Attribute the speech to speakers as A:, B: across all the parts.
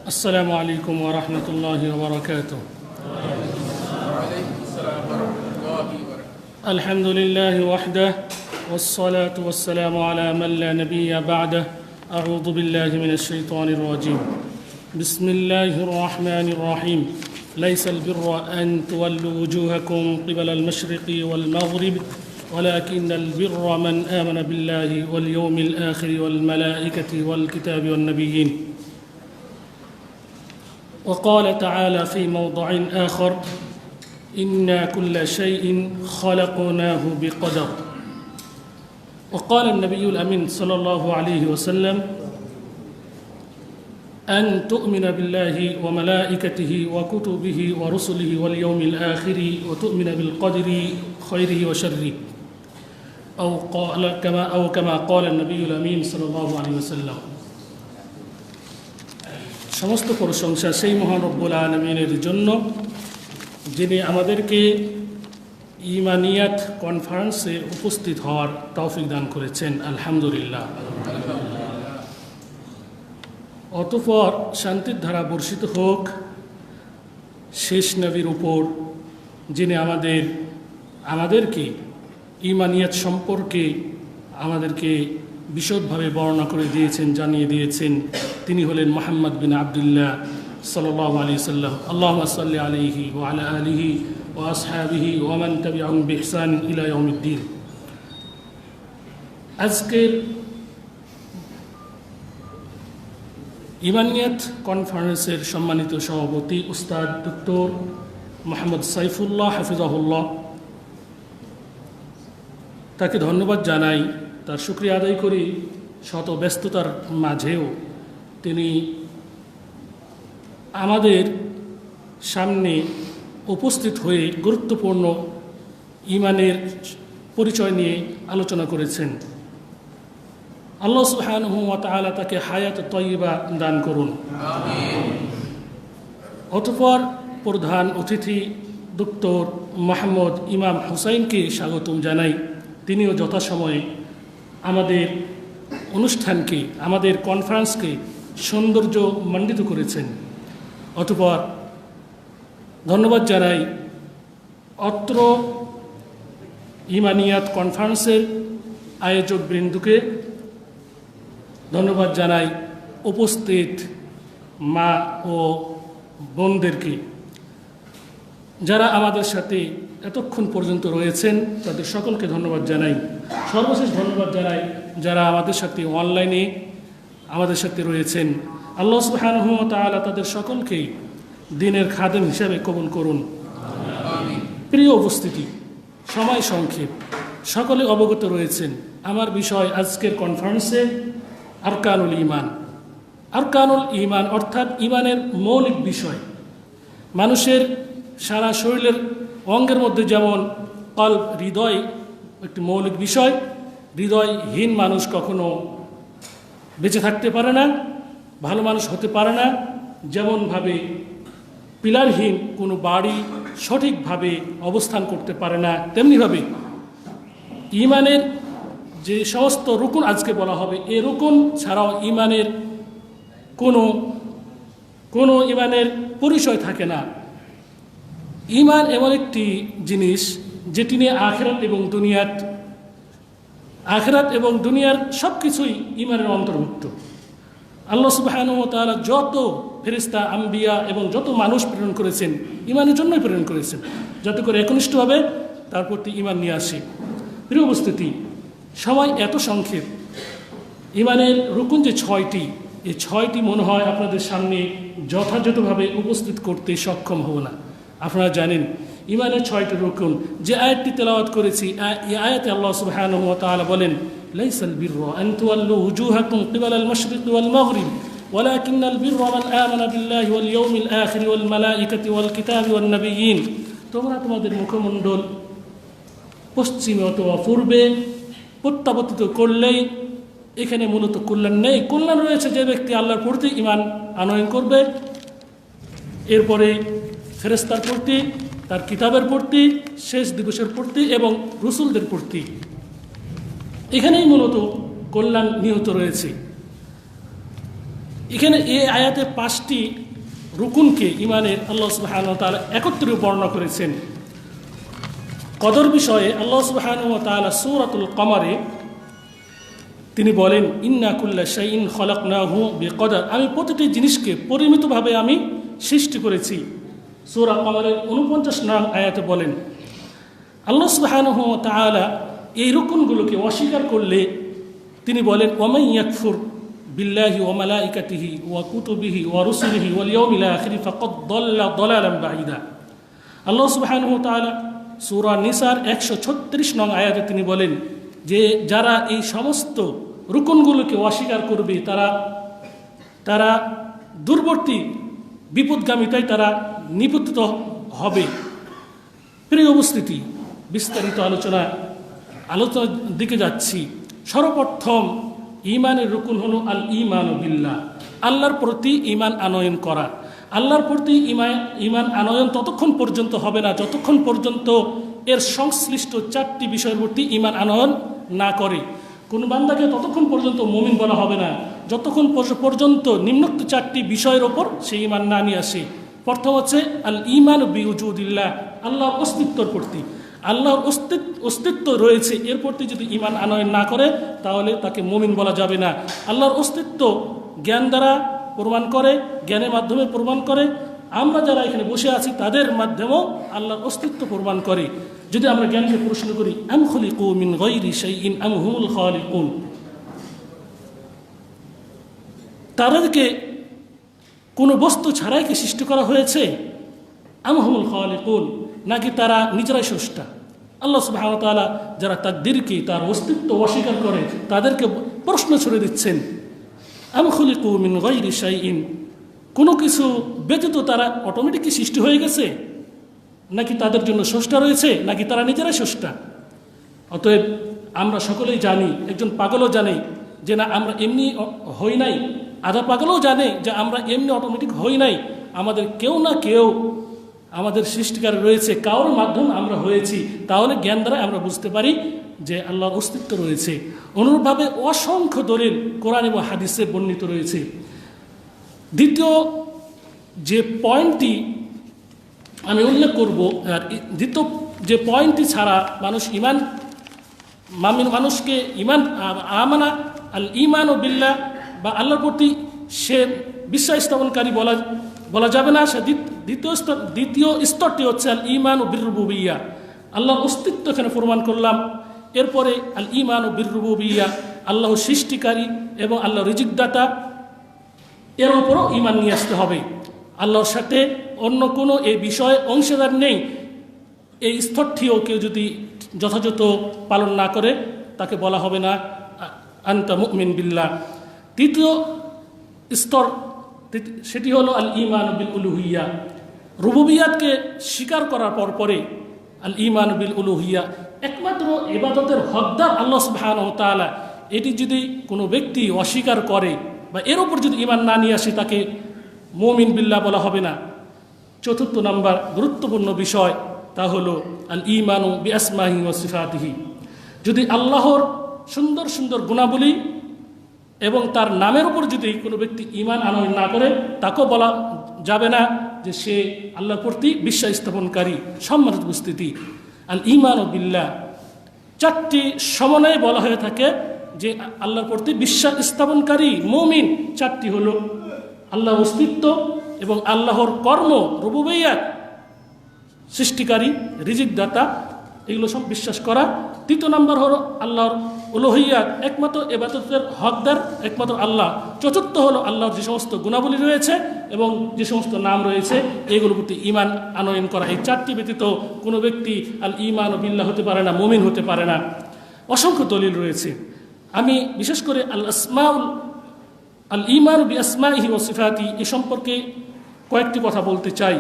A: السلام عليكم ورحمة الله وبركاته. الحمد لله وحده والصلاة والسلام على من لا نبي بعده. أعوذ بالله من الشيطان الرجيم. بسم الله الرحمن الرحيم. ليس البر أن تولوا وجوهكم قبل المشرق والمغرب ولكن البر من آمن بالله واليوم الآخر والملائكة والكتاب والنبيين. وقال تعالى في موضع آخر: إنا كل شيء خلقناه بقدر. وقال النبي الأمين صلى الله عليه وسلم: أن تؤمن بالله وملائكته وكتبه ورسله واليوم الآخر وتؤمن بالقدر خيره وشره أو كما قال النبي الأمين صلى الله عليه وسلم. সমস্ত প্রশংসা সেই মহান রব্বুল আলামিনের জন্য, যিনি আমাদেরকে ঈমানিয়াত কনফারেন্সে উপস্থিত হওয়ার তৌফিক দান করেছেন। আলহামদুলিল্লাহ। অতঃপর শান্তির ধারা বর্ষিত হোক শেষ নবীর উপর, যিনি আমাদেরকে ঈমানিয়াত সম্পর্কে আমাদেরকে বিশদভাবে বর্ণনা করে দিয়েছেন, জানিয়ে দিয়েছেন। তিনি হলেন মুহাম্মদ বিন আবদুল্লাহ সাল্লাল্লাহু আলাইহি সাল্লাম। আল্লাহুম্মা সাল্লি আলাইহি ওয়া আলা আলিহি ওয়া আসহাবিহি ওয়া মান তাবিআহুম বিইহসান ইলা ইয়াউমিদ্দিন। আজকের ঈমানিয়াত কনফারেন্সের সম্মানিত সভাপতি উস্তাদ ডক্টর মোহাম্মদ সাইফুল্লাহ হাফিজাহুল্লাহ, তাকে ধন্যবাদ জানাই, তার শুকরিয়া আদায় করি। শত ব্যস্ততার মাঝেও তিনি আমাদের সামনে উপস্থিত হয়ে গুরুত্বপূর্ণ ঈমানের পরিচয় নিয়ে আলোচনা করেছেন। আল্লাহ সুবহানাহু ওয়া তাআলা তাকে হায়াত তয়্যিবা দান করুন। অতঃপর প্রধান অতিথি ডক্টর মোহাম্মদ ইমাম হুসাইনকে স্বাগতম জানাই। তিনিও যথাসময়ে আমাদের অনুষ্ঠানকে, আমাদের কনফারেন্সকে সৌন্দর্য মণ্ডিত করেছেন। অতঃপর ধন্যবাদ জানাই অত্র ঈমানিয়াত কনফারেন্সের আয়োজক বৃন্দকে, ধন্যবাদ জানাই উপস্থিত মা ও বোনদেরকে, যারা আমাদের সাথে এতক্ষণ পর্যন্ত রয়েছেন, তাদের সকলকে ধন্যবাদ জানাই। সর্বশেষ ধন্যবাদ জানাই যারা আমাদের সাথে অনলাইনে আমাদের সাথে রয়েছেন। আল্লাহ সুবহানাহু ওয়া তাআলা তাদের সকলকেই দ্বীনের খাদেম হিসাবে কবুল করুন। প্রিয় উপস্থিতি, সময় সংক্ষেপ, সকলে অবগত রয়েছেন আমার বিষয় আজকের কনফারেন্সে আরকানুল ঈমান। আরকানুল ঈমান অর্থাৎ ঈমানের মৌলিক বিষয়। মানুষের সারা শরীরের অঙ্গের মধ্যে যেমন কলব, হৃদয় একটি মৌলিক বিষয়। হৃদয়হীন মানুষ কখনো বেঁচে থাকতে পারে না, ভালো মানুষ হতে পারে না। যেমনভাবে পিলারহীন কোনো বাড়ি সঠিকভাবে অবস্থান করতে পারে না, তেমনিভাবে ঈমানের যে সমস্ত রুকুন আজকে বলা হবে, এই রুকুন ছাড়াও ঈমানের কোনো ঈমানের পরিচয় থাকে না। ঈমান এমন একটি জিনিস যেটি নিয়ে আখিরাত এবং দুনিয়ার সব কিছুই ঈমানের অন্তর্ভুক্ত। আল্লাহ সুবহানাহু ওয়া তাআলা যত ফেরেশতা, আম্বিয়া এবং যত মানুষ প্রেরণ করেছেন, ঈমানের জন্যই প্রেরণ করেছেন, যাতে করে একনিষ্ঠভাবে তার প্রতি ঈমান নিয়ে আসে। প্রিয় উপস্থিতি, সময় এত সংক্ষেপ, ঈমানের রুকুন যে 6টি, এই 6টি মনে হয় আপনাদের সামনে যথাযথভাবে উপস্থিত করতে সক্ষম হব না। আপনারা জানেন ঈমানের 6টি রুকুন। যে আয়াতটি তেলাওয়াত করেছি, এই আয়াতে আল্লাহ সুবহানাহু ওয়া তাআলা বলেন: লাইসাল বিররা আন তুওয়াল্লু উজুহাকুম কিবালাল মাশরিকি ওয়াল মাগরিব ওয়ালাকিন্নাল বিররা মান আমানা বিল্লাহি ওয়াল ইয়াউমিল আখির ওয়াল মালাইকাতি ওয়াল কিতাবি ওয়ান নাবিয়্যিন। তোমরা তোমাদের মুখমণ্ডল পশ্চিমে অথবা পূর্বে প্রত্যাবর্তিত করলেই এখানে মূলত কল্যাণ নেই। কল্যাণ রয়েছে যে ব্যক্তি আল্লাহর প্রতি ঈমান আনয়ন করবে, এরপরে ফেরেশতার প্রতি, তার কিতাবের প্রতি, শেষ দিবসের প্রতি এবং রসুলদের প্রতি। এখানেই মূলত কল্যাণ নিহিত রয়েছে। এখানে এই আয়াতে 5টি রুকুনকে ইমানের আল্লাহ সুবহানাহু ওয়া তাআলা একত্রে বর্ণনা করেছেন। কদর বিষয়ে আল্লাহ সুবহানাহু ওয়া তাআলা সূরাতুল কমারে তিনি বলেন, ইন্না কুল্লা শাইইন খলাকনাহু বিকদর, আমি প্রতিটি জিনিসকে পরিমিতভাবে আমি সৃষ্টি করেছি। সূরা কমারের 49 নং আয়াতে বলেন। আল্লাহ সুবহানাহু ওয়া তাআলা এই রুকুনগুলোকে অস্বীকার করলে তিনি বলেন, ওয়ামান ইয়াকফুর বিল্লাহি ওয়া মালাইকাতিহি ওয়া কুতুবিহি ওয়া রুসুলিহি ওয়াল ইয়াউমিল আখির ফাকাদ দাল্লা দালালান বাঈদা। আল্লাহ সুবহানাহু ওয়া তাআলা সূরা নিসার 136 নং আয়াতে তিনি বলেন যে যারা এই সমস্ত রুকুনগুলোকে অস্বীকার করবে তারা দূরবর্তী বিপদগামিতায় তারা নিপতিত হবে। প্রিয় উপস্থিতি, বিস্তারিত আলোচনার দিকে যাচ্ছি। সর্বপ্রথম ঈমানের রুকুন হলো আল ঈমানু বিল্লাহ, আল্লাহর প্রতি ঈমান আনয়ন করা। আল্লাহর প্রতি ঈমান আনয়ন ততক্ষণ পর্যন্ত হবে না যতক্ষণ পর্যন্ত এর সংশ্লিষ্ট 4টি বিষয়ের প্রতি ঈমান আনয়ন না করে। কোন বান্দাকে ততক্ষণ পর্যন্ত মুমিন বলা হবে না যতক্ষণ পর্যন্ত নিম্নোক্ত 4টি বিষয়ের ওপর সে ঈমান না নিয়ে আসে। প্রথম হচ্ছে আল ঈমান বিউজুদিল্লাহ, আল্লাহর অস্তিত্বর প্রতি। আল্লাহর অস্তিত্ব রয়েছে এর প্রতি যদি ঈমান আনয়ন না করে তাহলে তাকে মুমিন বলা যাবে না। আল্লাহর অস্তিত্ব জ্ঞান দ্বারা প্রমাণ করে, জ্ঞানের মাধ্যমে প্রমাণ করে। আমরা যারা এখানে বসে আছি তাদের মাধ্যমেও আল্লাহর অস্তিত্ব প্রমাণ করে। যদি আমরা জ্ঞানকে প্রশ্ন করি, আম খুলিকু মিন গায়রি শাইইন আম হুমুল খালিকুন, তাদেরকে কোনো বস্তু ছাড়াই কি সৃষ্টি করা হয়েছে? আম হুমুল খালিকুন, নাকি তারা নিজেরাই স্রষ্টা? আল্লাহ সুবহানাহু ওয়া তাআলা যারা তাকদীরকে, তার অস্তিত্ব অস্বীকার করে তাদেরকে প্রশ্ন ছুড়ে দিচ্ছেন, আম খুলিকু মিন গায়রি শাইইন, কোনো কিছু ব্যতীত তারা অটোমেটিকই সৃষ্টি হয়ে গেছে, নাকি তাদের জন্য স্রষ্টা রয়েছে, নাকি তারা নিজেরাই স্রষ্টা? অতএব আমরা সকলেই জানি, একজন পাগলও জানে যে না আমরা এমনি হই নাই, আধা পাগলও জানে যে আমরা এমনি অটোমেটিক হই নাই, আমাদের কেউ না কেউ আমাদের সৃষ্টিকার রয়েছে, কারোর মাধ্যমে আমরা হয়েছি। তাহলে জ্ঞান দ্বারা আমরা বুঝতে পারি যে আল্লাহর অস্তিত্ব রয়েছে। অনুরূপভাবে অসংখ্য দলিল কোরআন এবং হাদিসে বর্ণিত রয়েছে। দ্বিতীয় যে পয়েন্টটি আমি উল্লেখ করব, দ্বিতীয় যে পয়েন্টটি ছাড়া মানুষকে ঈমান আমানা আল ঈমানু বিল্লাহ বা আল্লাহর প্রতি সে বিশ্বাস স্থাপনকারী বলা যাবে না। সে দ্বিতীয় স্তরটি হচ্ছে আল ঈমানু বিররুবুবিয়্যাহ, আল্লাহর অস্তিত্ব এখানে প্রমাণ করলাম। এরপরে আল ঈমানু বিররুবুবিয়্যাহ, আল্লাহ সৃষ্টিকারী এবং আল্লাহ রিজিকদাতা, এর উপরও ঈমান নিয়ে আসতে হবে। আল্লাহর সাথে অন্য কোনো এই বিষয়ে অংশীদার নেই, এই স্তরটিও কেউ যদি যথাযথ পালন না করে তাকে বলা হবে না আনতা মুমিন বিল্লাহ। তৃতীয় স্তর সেটি হলো আল ঈমান বিল উলুহিয়্যাহ, রুবুবিয়াতকে স্বীকার করার পরে আল ঈমান বিল উলুহিয়্যাহ, একমাত্র ইবাদতের হকদার আল্লাহ সুবহানাহু ওয়া তাআলা, এটি যদি কোনো ব্যক্তি অস্বীকার করে বা এর উপর যদি ঈমান না নিয়ে আসে তাকে মুমিন বিল্লাহ বলা হবে না। চতুর্থ নাম্বার গুরুত্বপূর্ণ বিষয় তা হলো আল ঈমানু বিআসমাহি ওয়া সিফাতিহি, যদি আল্লাহর সুন্দর সুন্দর গুণাবলী এবং তার নামের উপর যদি কোনো ব্যক্তি ঈমান আনয়ন না করে তাকেও বলা যাবে না যে সে আল্লাহর প্রতি বিশ্বাস স্থাপনকারী। সম্মানিত উপস্থিতি, আল ঈমানু বিল্লাহ 4টি সমন্বয়ে বলা হয়ে থাকে যে আল্লাহর প্রতি বিশ্বাস স্থাপনকারী মুমিন। 4টি হলো আল্লাহর অস্তিত্ব এবং আল্লাহর কর্ম, রুবুবিয়্যাত, সৃষ্টিকারী, রিজিকদাতা, এগুলো সব বিশ্বাস করা। তৃতীয় নাম্বার হলো আল্লাহর উলুহিয়্যাত, একমাত্র ইবাদতের হকদার একমাত্র আল্লাহ। চতুর্থ হলো আল্লাহর যে সমস্ত গুণাবলী রয়েছে এবং যে সমস্ত নাম রয়েছে এগুলোর প্রতি ঈমান আনয়ন করা। এই 4টি ব্যতীত কোনো ব্যক্তি আল ঈমান বিল্লাহ হতে পারে না, মুমিন হতে পারে না। অসংখ্য দলিল রয়েছে। আমি বিশেষ করে আল ঈমান বিআসমাইহি ওয়া সিফাতিহি এ সম্পর্কে কয়েকটি কথা বলতে চাই।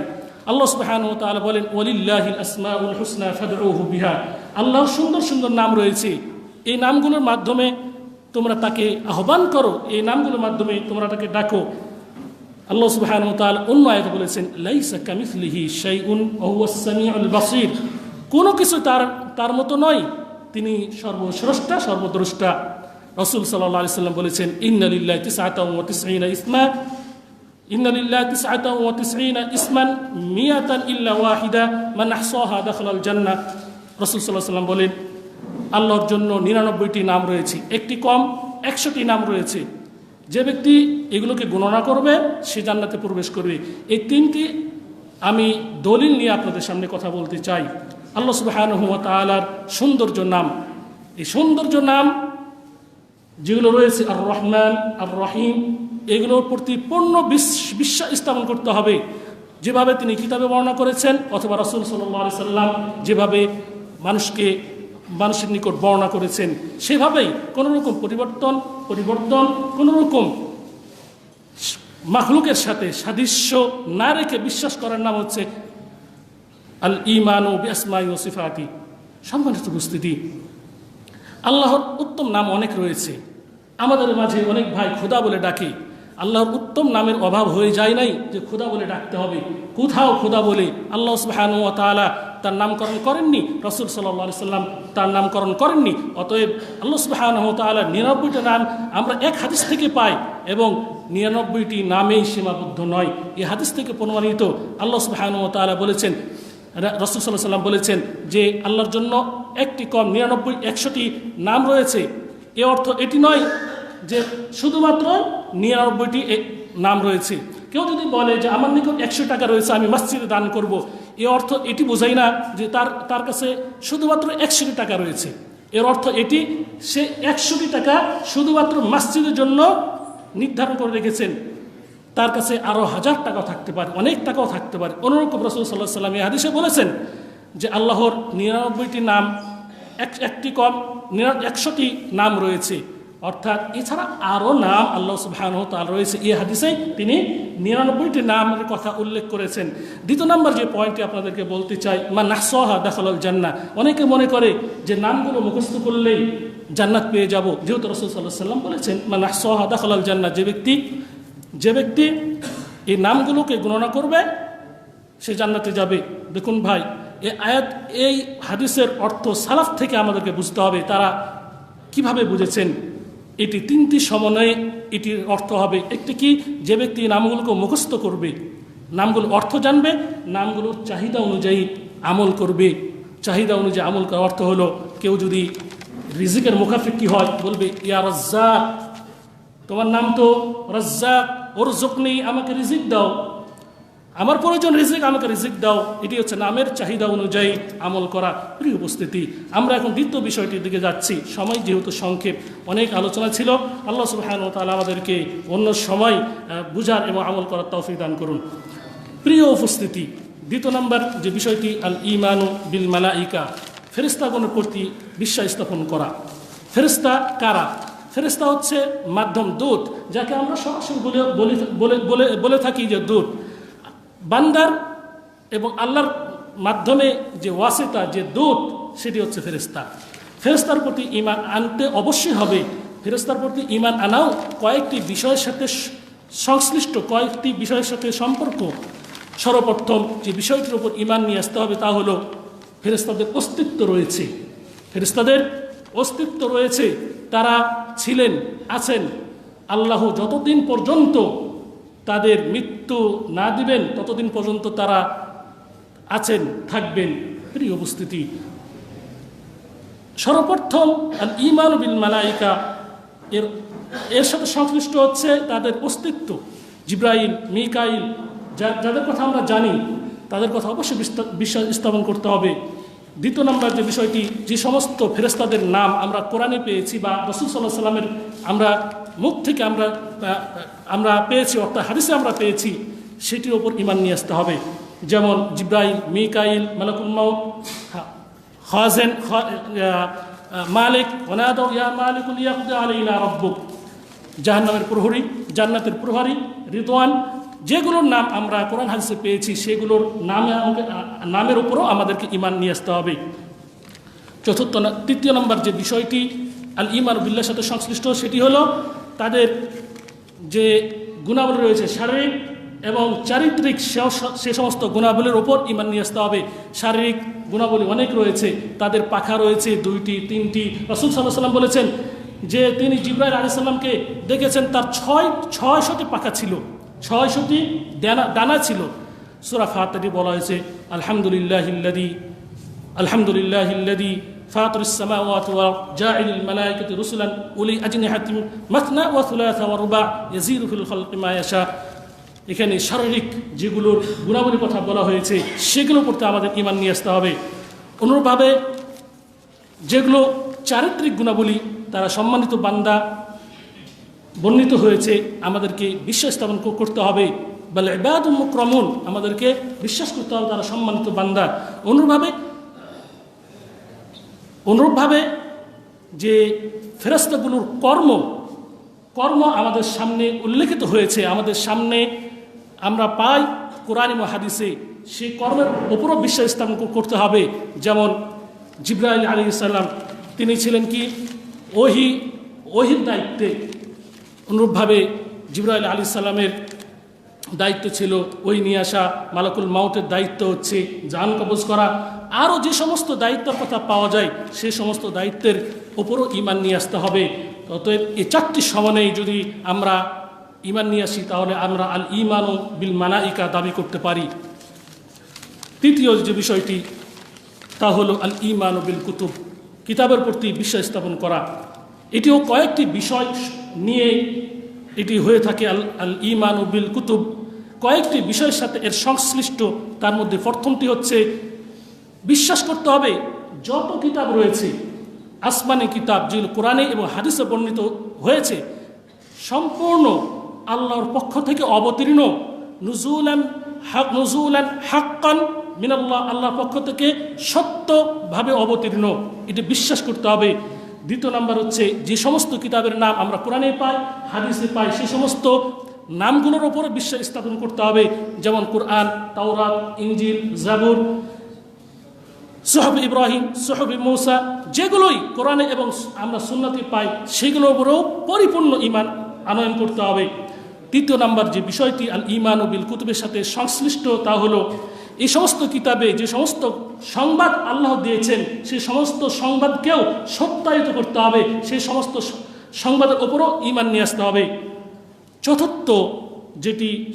A: আল্লাহ সুবহানাহু ওয়া তাআলা বলেন, ওয়ালিল্লাহিল আসমাউল হুসনা ফাদউহু বিহা, আল্লাহর সুন্দর সুন্দর নাম রয়েছে, এই নামগুলোর মাধ্যমে তোমরা তাকে আহ্বান করো, এই নামগুলোর মাধ্যমে তোমরা তাকে ডাকো। আল্লাহ সুবহানাহু ওয়া তাআলা অন্য আয়াতে বলেছেন, লাইসা কামিসলিহি শাইউন ওয়া হুয়াস সামিউল বাসীর, কোনো কিছু তার মতো নয়, তিনি সর্বস্রষ্টা, সর্বদ্রষ্টা। রাসূল সাল্লাল্লাহু আলাইহি সাল্লাম বলেছেন, ইন্না লিল্লাহি তিসআতাও ওয়া তিসঈনা ইসমা, ইন্না লিল্লাহি তিসআতাও ওয়া তিসঈনা ইসমান মিয়াতান ইল্লা ওয়াহিদা মান আহসাহা দাখালাল জান্নাহ। রাসূল সাল্লাল্লাহু আলাইহি সাল্লাম বলেন, আল্লাহর জন্য 99টি নাম রয়েছে, একটি কম 100টি নাম রয়েছে। যে ব্যক্তি এগুলোকে গণনা করবে সে জান্নাতে প্রবেশ করবে। এই তিনটি আমি দলিল নিয়ে আপনাদের সামনে কথা বলতে চাই। আল্লাহ সুবহানাহু ওয়া তাআলার সৌন্দর্য নাম, এই সৌন্দর্য নাম যেগুলো রয়েছে আর রহমান, আর রহিম, এগুলোর প্রতি পূর্ণ বিশ্বাস স্থাপন করতে হবে। যেভাবে তিনি কিতাবে বর্ণনা করেছেন অথবা রাসূল সাল্লাল্লাহু আলাইহি সাল্লাম যেভাবে মানুষের নিকট বর্ণনা করেছেন সেভাবেই কোনো রকম পরিবর্তন কোনো রকম মাখলুকের সাথে সাদৃশ্য না রেখে বিশ্বাস করার নাম হচ্ছে আল ঈমানু বিআসমাই ওয়া সিফাতি। সম্মানিত উপস্থিতি, আল্লাহর উত্তম নাম অনেক রয়েছে। আমাদের মাঝে অনেক ভাই খোদা বলে ডাকে। আল্লাহর উত্তম নামের অভাব হয়ে যায় নাই যে খোদা বলে ডাকতে হবে। কোথাও খোদা বলে আল্লাহ সুবহানাহু ওয়া তাআলা তার নামকরণ করেননি, রাসূল সাল্লাল্লাহু আলাইহি সাল্লাম তার নামকরণ করেননি। অতএব আল্লাহ সুবহানাহু ওয়া তাআলার 99টা নাম আমরা এক হাদিস থেকে পাই এবং 99টি নামেই সীমাবদ্ধ নয়। এই হাদিস থেকে প্রমাণিত আল্লাহ সুবহানাহু ওয়া তাআলা বলেছেন, রাসূল সাল্লাল্লাহু আলাইহি সাল্লাম বলেছেন যে আল্লাহর জন্য একটি কম 100টি নাম রয়েছে। এর অর্থ এটি নয় যে শুধুমাত্র 99টি নাম রয়েছে। কেউ যদি বলে যে আমার নিকট 100 টাকা রয়েছে, আমি মসজিদে দান করব, এর অর্থ এটি বোঝাই না যে তার কাছে শুধুমাত্র 100টি টাকা রয়েছে। এর অর্থ এটি সে 100টি টাকা শুধুমাত্র মসজিদের জন্য নির্ধারণ করে রেখেছেন। তার কাছে আরও 1000 টাকাও থাকতে পারে, অনেক টাকাও থাকতে পারে। অনুরূপ রাসূল সাল্লাল্লাহু আলাইহি সাল্লাম এই হাদিসে বলেছেন যে আল্লাহর 99টি নাম, একটি কম 100টি নাম রয়েছে। অর্থাৎ এছাড়া আরও নাম আল্লাহ সুবহানাহু ওয়া তাআলা রয়েছে। এই হাদিসে তিনি 99টি নামের কথা উল্লেখ করেছেন। দ্বিতীয় নম্বর যে পয়েন্টটি আপনাদেরকে বলতে চাই, মান আহসাহা দাখালাল জান্নাহ। অনেকে মনে করে যে নামগুলো মুখস্থ করলেই জান্নাত পেয়ে যাব, যেহেতু রাসূল সাল্লাল্লাহু আলাইহি সাল্লাম বলেছেন মান আহসাহা দাখালাল জান্নাহ। যে ব্যক্তি এই নামগুলোকে গণনা করবে সে জান্নাতে যাবে। দেখুন ভাই, এই হাদিসের অর্থ সালাফ থেকে আমাদেরকে বুঝতে হবে তারা কিভাবে বুঝেছেন। এটি 3টি সমন্বয়ে এটির অর্থ হবে। একটি কি, যে ব্যক্তি নামগুলোকে মুখস্থ করবে, নামগুলো অর্থ জানবে, নামগুলোর চাহিদা অনুযায়ী আমল করবে। চাহিদা অনুযায়ী আমল করার অর্থ হলো, কেউ যদি রিজিকের মুখাফিকি হয় বলবে ইয়া রাজ্জাক, তোমার নাম তো রাজ্জাক, ওরজুকনি, আমাকে রিজিক দাও, আমার প্রয়োজন রিজিক, আমাকে রিজিক দাও। এটি হচ্ছে নামের চাহিদা অনুযায়ী আমল করা। প্রিয় উপস্থিতি, আমরা এখন দ্বিতীয় বিষয়টির দিকে যাচ্ছি। সময় যেহেতু সংক্ষেপ, অনেক আলোচনা ছিল। আল্লাহ সুবহানাহু ওয়া তাআলা আমাদেরকে অন্য সময় বুঝার এবং আমল করার তৌফিক দান করুন। প্রিয় উপস্থিতি, দ্বিতীয় নম্বর যে বিষয়টি আল ঈমানু বিল মালাইকা, ফেরেশতাগণের প্রতি বিশ্বাস স্থাপন করা। ফেরেশতা কারা? ফেরেশতা হচ্ছে মাধ্যম, দূত, যাকে আমরা সরাসরি বলে থাকি যে দূত। বান্দার এবং আল্লাহর মাধ্যমে যে ওয়াসিতা, যে দূত, সেটি হচ্ছে ফেরেশতা। ফেরেশতার প্রতি ঈমান আনতে অবশ্যই হবে। ফেরেশতার প্রতি ঈমান আনাও কয়েকটি বিষয়ের সাথে সংশ্লিষ্ট, কয়েকটি বিষয়ের সাথে সম্পর্ক। সর্বপ্রথম যে বিষয়টির উপর ঈমান নিয়ে আসতে হবে তা হলো ফেরেশতাদের অস্তিত্ব রয়েছে। ফেরেশতাদের অস্তিত্ব রয়েছে, তারা ছিলেন, আছেন। আল্লাহ যতদিন পর্যন্ত তাদের মৃত্যু না দিবেন ততদিন পর্যন্ত তারা আছেন, থাকবেন। প্রিয় উপস্থিতি, সর্বপ্রথম আল ঈমান বিল মালাইকা, এর সাথে সংশ্লিষ্ট হচ্ছে তাদের অস্তিত্ব। জিবরাইল, মিকাইল, যাদের কথা আমরা জানি, তাদের কথা অবশ্যই বিশ্বাস স্থাপন করতে হবে। দ্বিতীয় নম্বর যে বিষয়টি, যে সমস্ত ফেরেশতাদের নাম আমরা কোরআনে পেয়েছি বা রাসূল সাল্লাল্লাহু আলাইহি ওয়াসাল্লামের আমরা মুখ থেকে আমরা পেয়েছি, অর্থাৎ হাদিসে আমরা পেয়েছি, সেটির ওপর ঈমান নিয়ে আসতে হবে। যেমন জিবরাইল, মিকাইল, মালাকুল মাউত, খাজেন, মালিক, ওয়ানাদাউ ইয়া মালিকুল ইয়াকদি আলাইনা রাব্বুক, জাহান্নামের প্রহরী, জান্নাতের প্রহরী, রিদওয়ান, যেগুলোর নাম আমরা কোরআন হাদিসে পেয়েছি সেগুলোর নামের উপরও আমাদেরকে ঈমান নিয়ে আসতে হবে। তৃতীয় নম্বর যে বিষয়টি আল ঈমান বিল্লাহর সাথে সংশ্লিষ্ট, সেটি হলো তাদের যে গুণাবলী রয়েছে শারীরিক এবং চারিত্রিক, সে সমস্ত গুণাবলীর ওপর ঈমান নিয়ে আসতে হবে। শারীরিক গুণাবলী অনেক রয়েছে, তাদের পাখা রয়েছে 2টি 3টি। রাসূল সাল্লাল্লাহু আলাইহি ওয়াসাল্লাম বলেছেন যে তিনি জিবরাইল আলাইহিস সালামকে দেখেছেন, তার 600টি পাখা ছিল, 600টি ডানা ছিল। সূরা ফাতিরে বলা হয়েছে আলহামদুলিল্লাহিল্লাযী ফাতিরিস সামাওয়াতি ওয়াল জাইলিল মালায়েকাতি রুসুলান উলি আজনিহাতিন মাসনা ওয়া সুলাসা ওয়া রুবা ইয়াজিদু ফিল খালকি মা ইয়াশা। এখানে শারীরিক যেগুলোর গুণাবলীর কথা বলা হয়েছে সেগুলোর প্রতি আমাদের ঈমান নিয়ে আসতে হবে। অনুরূপভাবে যেগুলো চারিত্রিক গুণাবলী তারা সম্মানিত বান্দা বর্ণিত হয়েছে, আমাদেরকে বিশ্বাস স্থাপন করতে হবে। বলে ইবাদুল মুকরামুন, আমাদেরকে বিশ্বাস করতে হবে তারা সম্মানিত বান্দা। অনুরূপভাবে যে ফেরেশতাগুলোর কর্ম আমাদের সামনে উল্লেখিত হয়েছে, আমাদের সামনে আমরা পাই কোরআন এবং হাদিসে, সেই কর্মের উপরও বিশ্বাস স্থাপন করতে হবে। যেমন জিবরাইল আলাইহিস সালাম তিনি ছিলেন কি ওহির দায়িত্বে। অনুরূপভাবে জিবরাইল আলাইহিস সালামের দায়িত্ব ছিল ওহি নিয়ে আসা, মালাকুল মাউতের দায়িত্ব হচ্ছে জান কবজ করা। আরও যে সমস্ত দায়িত্বের কথা পাওয়া যায় সেই সমস্ত দায়িত্বের উপরও ঈমান নিয়ে আসতে হবে। অতএব এই 4টি সমানেই যদি আমরা ঈমান নিয়ে আসি তাহলে আমরা আল ঈমানু বিল মালাইকা দাবি করতে পারি। তৃতীয় যে বিষয়টি তা হলো আল ঈমানু বিল কুতুব, কিতাবের প্রতি বিশ্বাস স্থাপন করা। এটিও কয়েকটি বিষয় নিয়ে এটি হয়ে থাকে। আল ঈমানু বিল কুতুব কয়েকটি বিষয়ের সাথে এর সংশ্লিষ্ট। তার মধ্যে প্রথমটি হচ্ছে বিশ্বাস করতে হবে যত কিতাব রয়েছে, আসমানি কিতাব যেগুলো কোরআনে এবং হাদিসে বর্ণিত হয়েছে, সম্পূর্ণ আল্লাহর পক্ষ থেকে অবতীর্ণ, নুজুলান হাক্কান মিনাল্লাহ, আল্লাহর পক্ষ থেকে সত্যভাবে অবতীর্ণ, এটি বিশ্বাস করতে হবে। দ্বিতীয় নাম্বার হচ্ছে যে সমস্ত কিতাবের নাম আমরা কোরআনে পাই, হাদিসে পাই, সেই সমস্ত নামগুলোর ওপরে বিশ্বাস স্থাপন করতে হবে। যেমন কোরআন, তাওরাত, ইনজিল, জাবুর, সুহফ ইব্রাহিম, সুহফ মূসা, যেগুলোই কোরআনে এবং আমরা সুন্নাতে পাই সেগুলোর উপরেও পরিপূর্ণ ঈমান আনয়ন করতে হবে। তৃতীয় নাম্বার যে বিষয়টি আল ঈমানু বিল কুতুবের সাথে সংশ্লিষ্ট তা হলো এই সমস্ত কিতাবে যে সমস্ত সংবাদ আল্লাহ দিয়েছেন সেই সমস্ত সংবাদকেও সত্যায়িত করতে হবে, সেই সমস্ত সংবাদের উপরও ঈমান নিয়ে আসতে হবে। চতুর্থ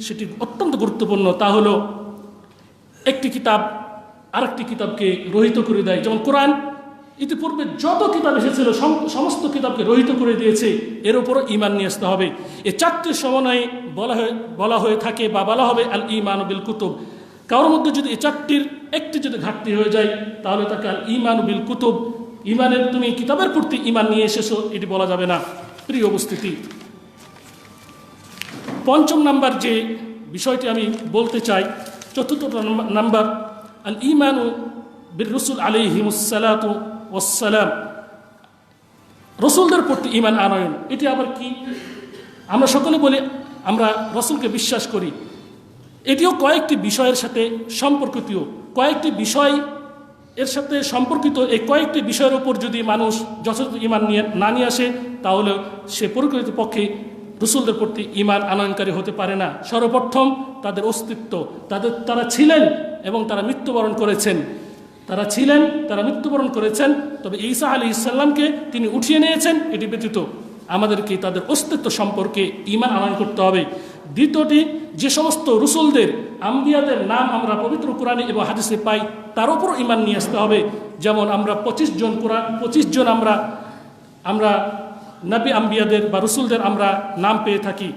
A: সেটি অত্যন্ত গুরুত্বপূর্ণ, তা হলো একটি কিতাব আরেকটি কিতাবকে রহিত করে দেয়। যেমন কোরআন ইতিপূর্বে যত কিতাব এসেছিল সমস্ত কিতাবকে রহিত করে দিয়েছে, এর উপরও ঈমান নিয়ে আসতে হবে। এই 4টি সমন্বয়ে বলা হয়ে থাকে বা বলা হবে আল ঈমানু বিল কুতুব। কারোর মধ্যে যদি এই 4টির একটি যদি ঘাটতি হয়ে যায় তাহলে তাকে আল ঈমানু বিল কুতুব, ঈমানের তুমি কিতাবের প্রতি ঈমান নিয়ে এসেছো, এটি বলা যাবে না। প্রিয় উপস্থিতি, 5ম নাম্বার যে বিষয়টি আমি বলতে চাই, 4র্থ নাম্বার আল ঈমানু বির রসুল আলাইহিমুস সালাতু ওয়াস সালাম, রসুলদের প্রতি ঈমান আনয়ন। এটি আবার কি? আমরা সকলে বলি আমরা রসুলকে বিশ্বাস করি, এটিও কয়েকটি বিষয়ের সাথে সম্পর্কিত। কয়েকটি বিষয় এর সাথে সম্পর্কিত এই কয়েকটি বিষয়ের উপর যদি মানুষ যথাযথ ঈমান না নিয়ে আসে তাহলে সে প্রকৃতপক্ষে রসুলদের প্রতি ঈমান আনয়নকারী হতে পারে না। সর্বপ্রথম তাদের অস্তিত্ব, তারা ছিলেন এবং তারা মৃত্যুবরণ করেছেন। তারা ছিলেন, তারা মৃত্যুবরণ করেছেন, তবে ঈসা আলাইহিস সালামকে তিনি উঠিয়ে নিয়েছেন। এটি ব্যতীত আমাদেরকে তাদের অস্তিত্ব সম্পর্কে ঈমান আনয়ন করতে হবে। দ্বিতীয়টি, যে সমস্ত রসুলদের আম্বিয়াদের নাম আমরা পবিত্র কোরআনে এবং হাদিসে পাই তার উপরও ঈমান নিয়ে আসতে হবে। যেমন আমরা 25 জন আমরা নবী আম্বিয়াদের বা রসুলদের আমরা নাম পেয়ে থাকি।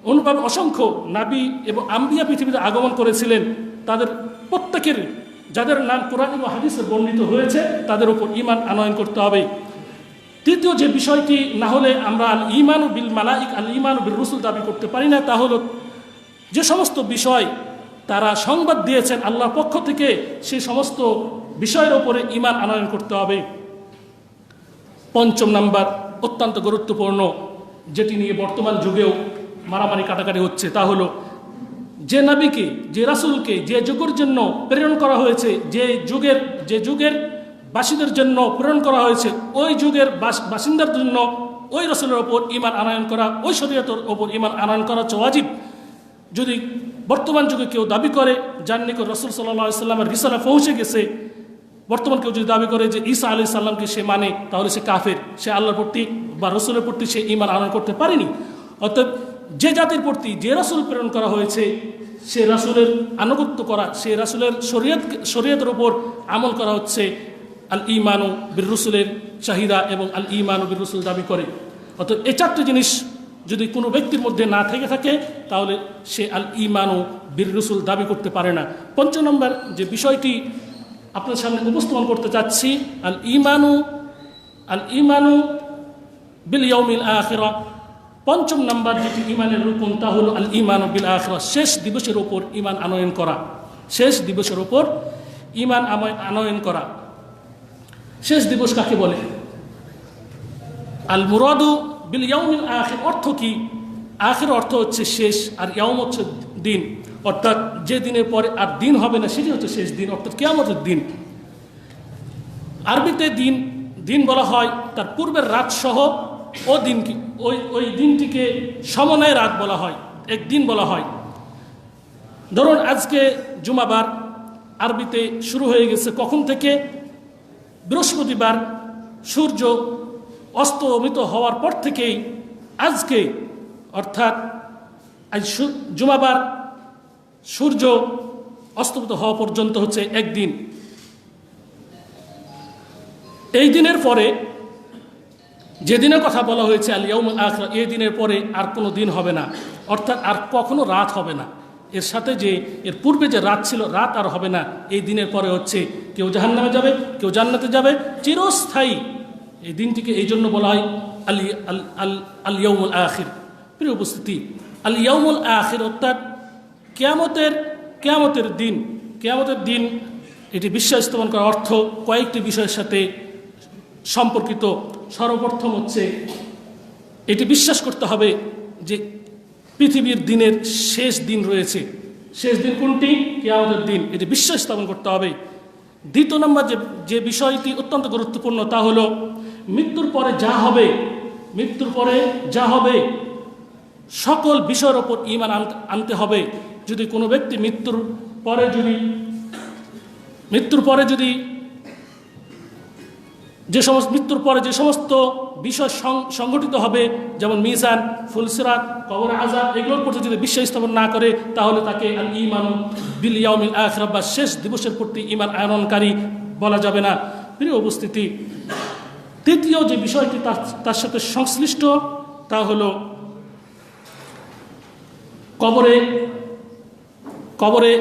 A: অনুভাবে অসংখ্য নবী এবং আম্বিয়া পৃথিবীতে আগমন করেছিলেন, তাদের প্রত্যেকের যাদের নাম কোরআন এবং হাদিসে বর্ণিত হয়েছে তাদের উপর ঈমান আনয়ন করতে হবে। তৃতীয় যে বিষয়টি না হলে আমরা আল ঈমানু বিল মালাইকা, আল ঈমানু বিল রসুল দাবি করতে পারি না, তা হলো যে সমস্ত বিষয় তারা সংবাদ দিয়েছেন আল্লাহর পক্ষ থেকে সেই সমস্ত বিষয়ের উপরে ঈমান আনয়ন করতে হবে। 5ম নাম্বার অত্যন্ত গুরুত্বপূর্ণ, যেটি নিয়ে বর্তমান যুগেও মারামারি কাটাকাটি হচ্ছে, তা হলো যে নবীকে, যে রাসূলকে যে যুগের জন্য প্রেরণ করা হয়েছে, যে যুগের বাসীদের জন্য প্রেরণ করা হয়েছে, ওই যুগের বাসিন্দার জন্য ওই রাসূলের ওপর ঈমান আনয়ন করা, ওই শরীয়তের ওপর ঈমান আনয়ন করা ওয়াজিব। যদি বর্তমান যুগে কেউ দাবি করে যার নিকট রাসূল সাল্লাল্লাহু আলাইহি সাল্লামের রিসালা পৌঁছে গেছে, বর্তমান কেউ যদি দাবি করে যে ঈসা আলাইহিস সালামকে সে মানে, তাহলে সে কাফের, সে আল্লাহর প্রতি বা রসুলের প্রতি সে ঈমান আনয়ন করতে পারেনি। অতএব যে জাতির প্রতি যে রাসূল প্রেরণ করা হয়েছে সে রাসূলের আনুগত্য করা, সে রাসূলের শরীয়তের উপর আমল করা হচ্ছে আল ঈমানু বির রসুলের চাহিদা এবং আল ঈমানু বির রসুল দাবি করে। অতএব এই চারটি জিনিস যদি কোনো ব্যক্তির মধ্যে না থেকে থাকে তাহলে সে আল ঈমানু বির রসুল দাবি করতে পারে না। ৫ নম্বর যে বিষয়টি আপনার সামনে উপস্থাপন করতে চাচ্ছি, আল ঈমানু বিল ইয়াউমিল আখিরা। ৫ম নম্বর যেটি ঈমানের রুকন তা হলো আল ঈমানু বিল আখিরা, শেষ দিবসের ওপর ঈমান আনয়ন করা। শেষ দিবসের ওপর ঈমান আনয়ন করা। শেষ দিবস কাকে বলে? আল মুরাদু বিল ইয়াউমিল আখির অর্থ কি? আখির অর্থ হচ্ছে শেষ, আর ইয়াউম হচ্ছে দিন, অর্থাৎ যে দিনের পরে আর দিন হবে না সেটি হচ্ছে শেষ দিন, অর্থাৎ কিয়ামতের দিন। আরবিতে দিন বলা হয় তার পূর্বের রাত সহ ও দিনকে, ওই দিনটিকে সমন্বয় রাত বলা হয়, একদিন বলা হয়। ধরুন আজকে জুমাবার, আরবিতে শুরু হয়ে গেছে কখন থেকে? বৃহস্পতিবার সূর্য অস্তমিত হওয়ার পর থেকেই আজকে, অর্থাৎ আজ জুমাবার সূর্য অস্তমিত হওয়া পর্যন্ত হচ্ছে একদিন। এই দিনের পরে যে দিনের কথা বলা হয়েছে আল ইয়াউমুল আখিরা, এই দিনের পরে আর কোনো দিন হবে না, অর্থাৎ আর কখনো রাত হবে না। এর সাথে যে এর পূর্বে যে রাত ছিল, রাত আর হবে না। এই দিনের পরে হচ্ছে কেউ জাহান্নামে যাবে, কেউ জান্নাতে যাবে, চিরস্থায়ী। এই দিনটিকে এই জন্য বলা হয় আল ইয়াউমুল আখির। প্রিয় উপস্থিতি, আল ইয়াউমুল আখির অর্থাৎ কিয়ামতের দিন। কিয়ামতের দিন এটি বিশ্বাস স্থাপন করার অর্থ কয়েকটি বিষয়ের সাথে সম্পর্কিত। সর্বপ্রথম হচ্ছে এটি বিশ্বাস করতে হবে যে পৃথিবীর দিনের শেষ দিন রয়েছে। শেষ দিন কোনটি? কিয়ামতের দিন। এটি বিশ্বাস স্থাপন করতে হবে। দ্বিতীয় নম্বর যে বিষয়টি অত্যন্ত গুরুত্বপূর্ণ তা হলো মৃত্যুর পরে যা হবে সকল বিষয়ের ওপর ঈমান আনতে হবে। যদি কোনো ব্যক্তি মৃত্যুর পরে যে সমস্ত বিষয় সংঘটিত হবে, যেমন মিজান, ফুলসিরাত, কবর আযাব, এগুলোর প্রতি যদি বিশ্বাস স্থাপন না করে তাহলে তাকে আল ঈমানু বিল ইয়াউমিল আখির বা শেষ দিবসের প্রতি ঈমান আনয়নকারী বলা যাবে না। প্রিয় উপস্থিতি, তৃতীয় যে বিষয়টি তার সাথে সংশ্লিষ্ট তা হলো কবরে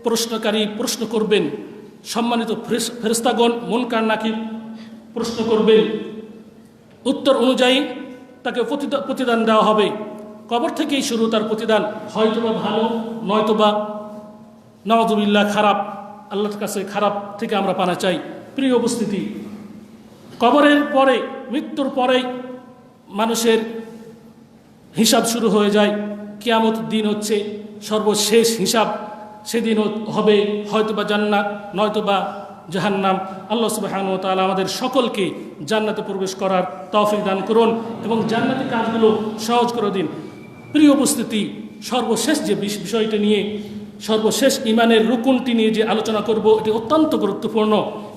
A: প্রশ্নকারী প্রশ্ন করবেন, সম্মানিত ফেরেশতাগণ মুনকার নাকির প্রশ্ন করবেন, উত্তর অনুযায়ী তাকে প্রতিদান দেওয়া হবে। কবর থেকেই শুরু তার প্রতিদান, হয়তোবা ভালো, নয়তোবা নাউযুবিল্লাহ খারাপ। আল্লাহর কাছে খারাপ থেকে আমরা পানা চাই। প্রিয় উপস্থিতি, কবরের পরে, মৃত্যুর পরেই মানুষের হিসাব শুরু হয়ে যায়। কিয়ামত দিন হচ্ছে সর্বশেষ হিসাব। সেদিন হবে হয়তোবা জান্নাত, নয়তোবা জাহান্নাম। আল্লাহ সুবহানাহু ওয়া তাআলা আমাদের সকলকে জান্নাতে প্রবেশ করার তৌফিক দান করুন এবং জান্নাতি কাজগুলো সহজ করে দিন। প্রিয় উপস্থিতি, সর্বশেষ যে বিষয়টা নিয়ে, সর্বশেষ ঈমানের রুকুনটি নিয়ে যে আলোচনা করব, এটি অত্যন্ত গুরুত্বপূর্ণ।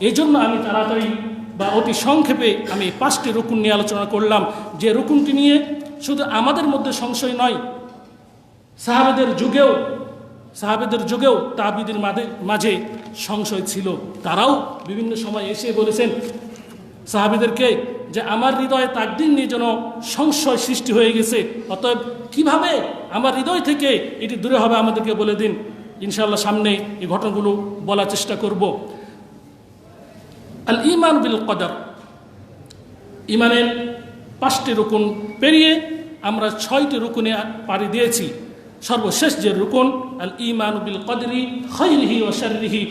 A: এই জন্য আমি তাড়াতাড়ি বা অতি সংক্ষেপে আমি 5টি রুকুন নিয়ে আলোচনা করলাম। যে রুকুনটি নিয়ে শুধু আমাদের মধ্যে সংশয় নয়, সাহাবেদের যুগেও তাবিদের মাঝে সংশয় ছিল। তারাও বিভিন্ন সময় এসে বলেছেন সাহাবিদেরকে যে আমার হৃদয়ে তাকদীর নিয়ে যেন সংশয় সৃষ্টি হয়ে গেছে, অতএব কিভাবে আমার হৃদয় থেকে এটি দূরে হবে আমাদেরকে বলে দিন। ইনশাআল্লাহ সামনে এই ঘটনাগুলো বলার চেষ্টা করব। আল ঈমান বিল কদর, ঈমানের 5টি রুকুন পেরিয়ে আমরা 6টি রুকুনে পাড়ি দিয়েছি। সর্বশেষ যে রুকুন আল ঈমান বিল কদরি খায়রিহি ওয়া শাররিহি,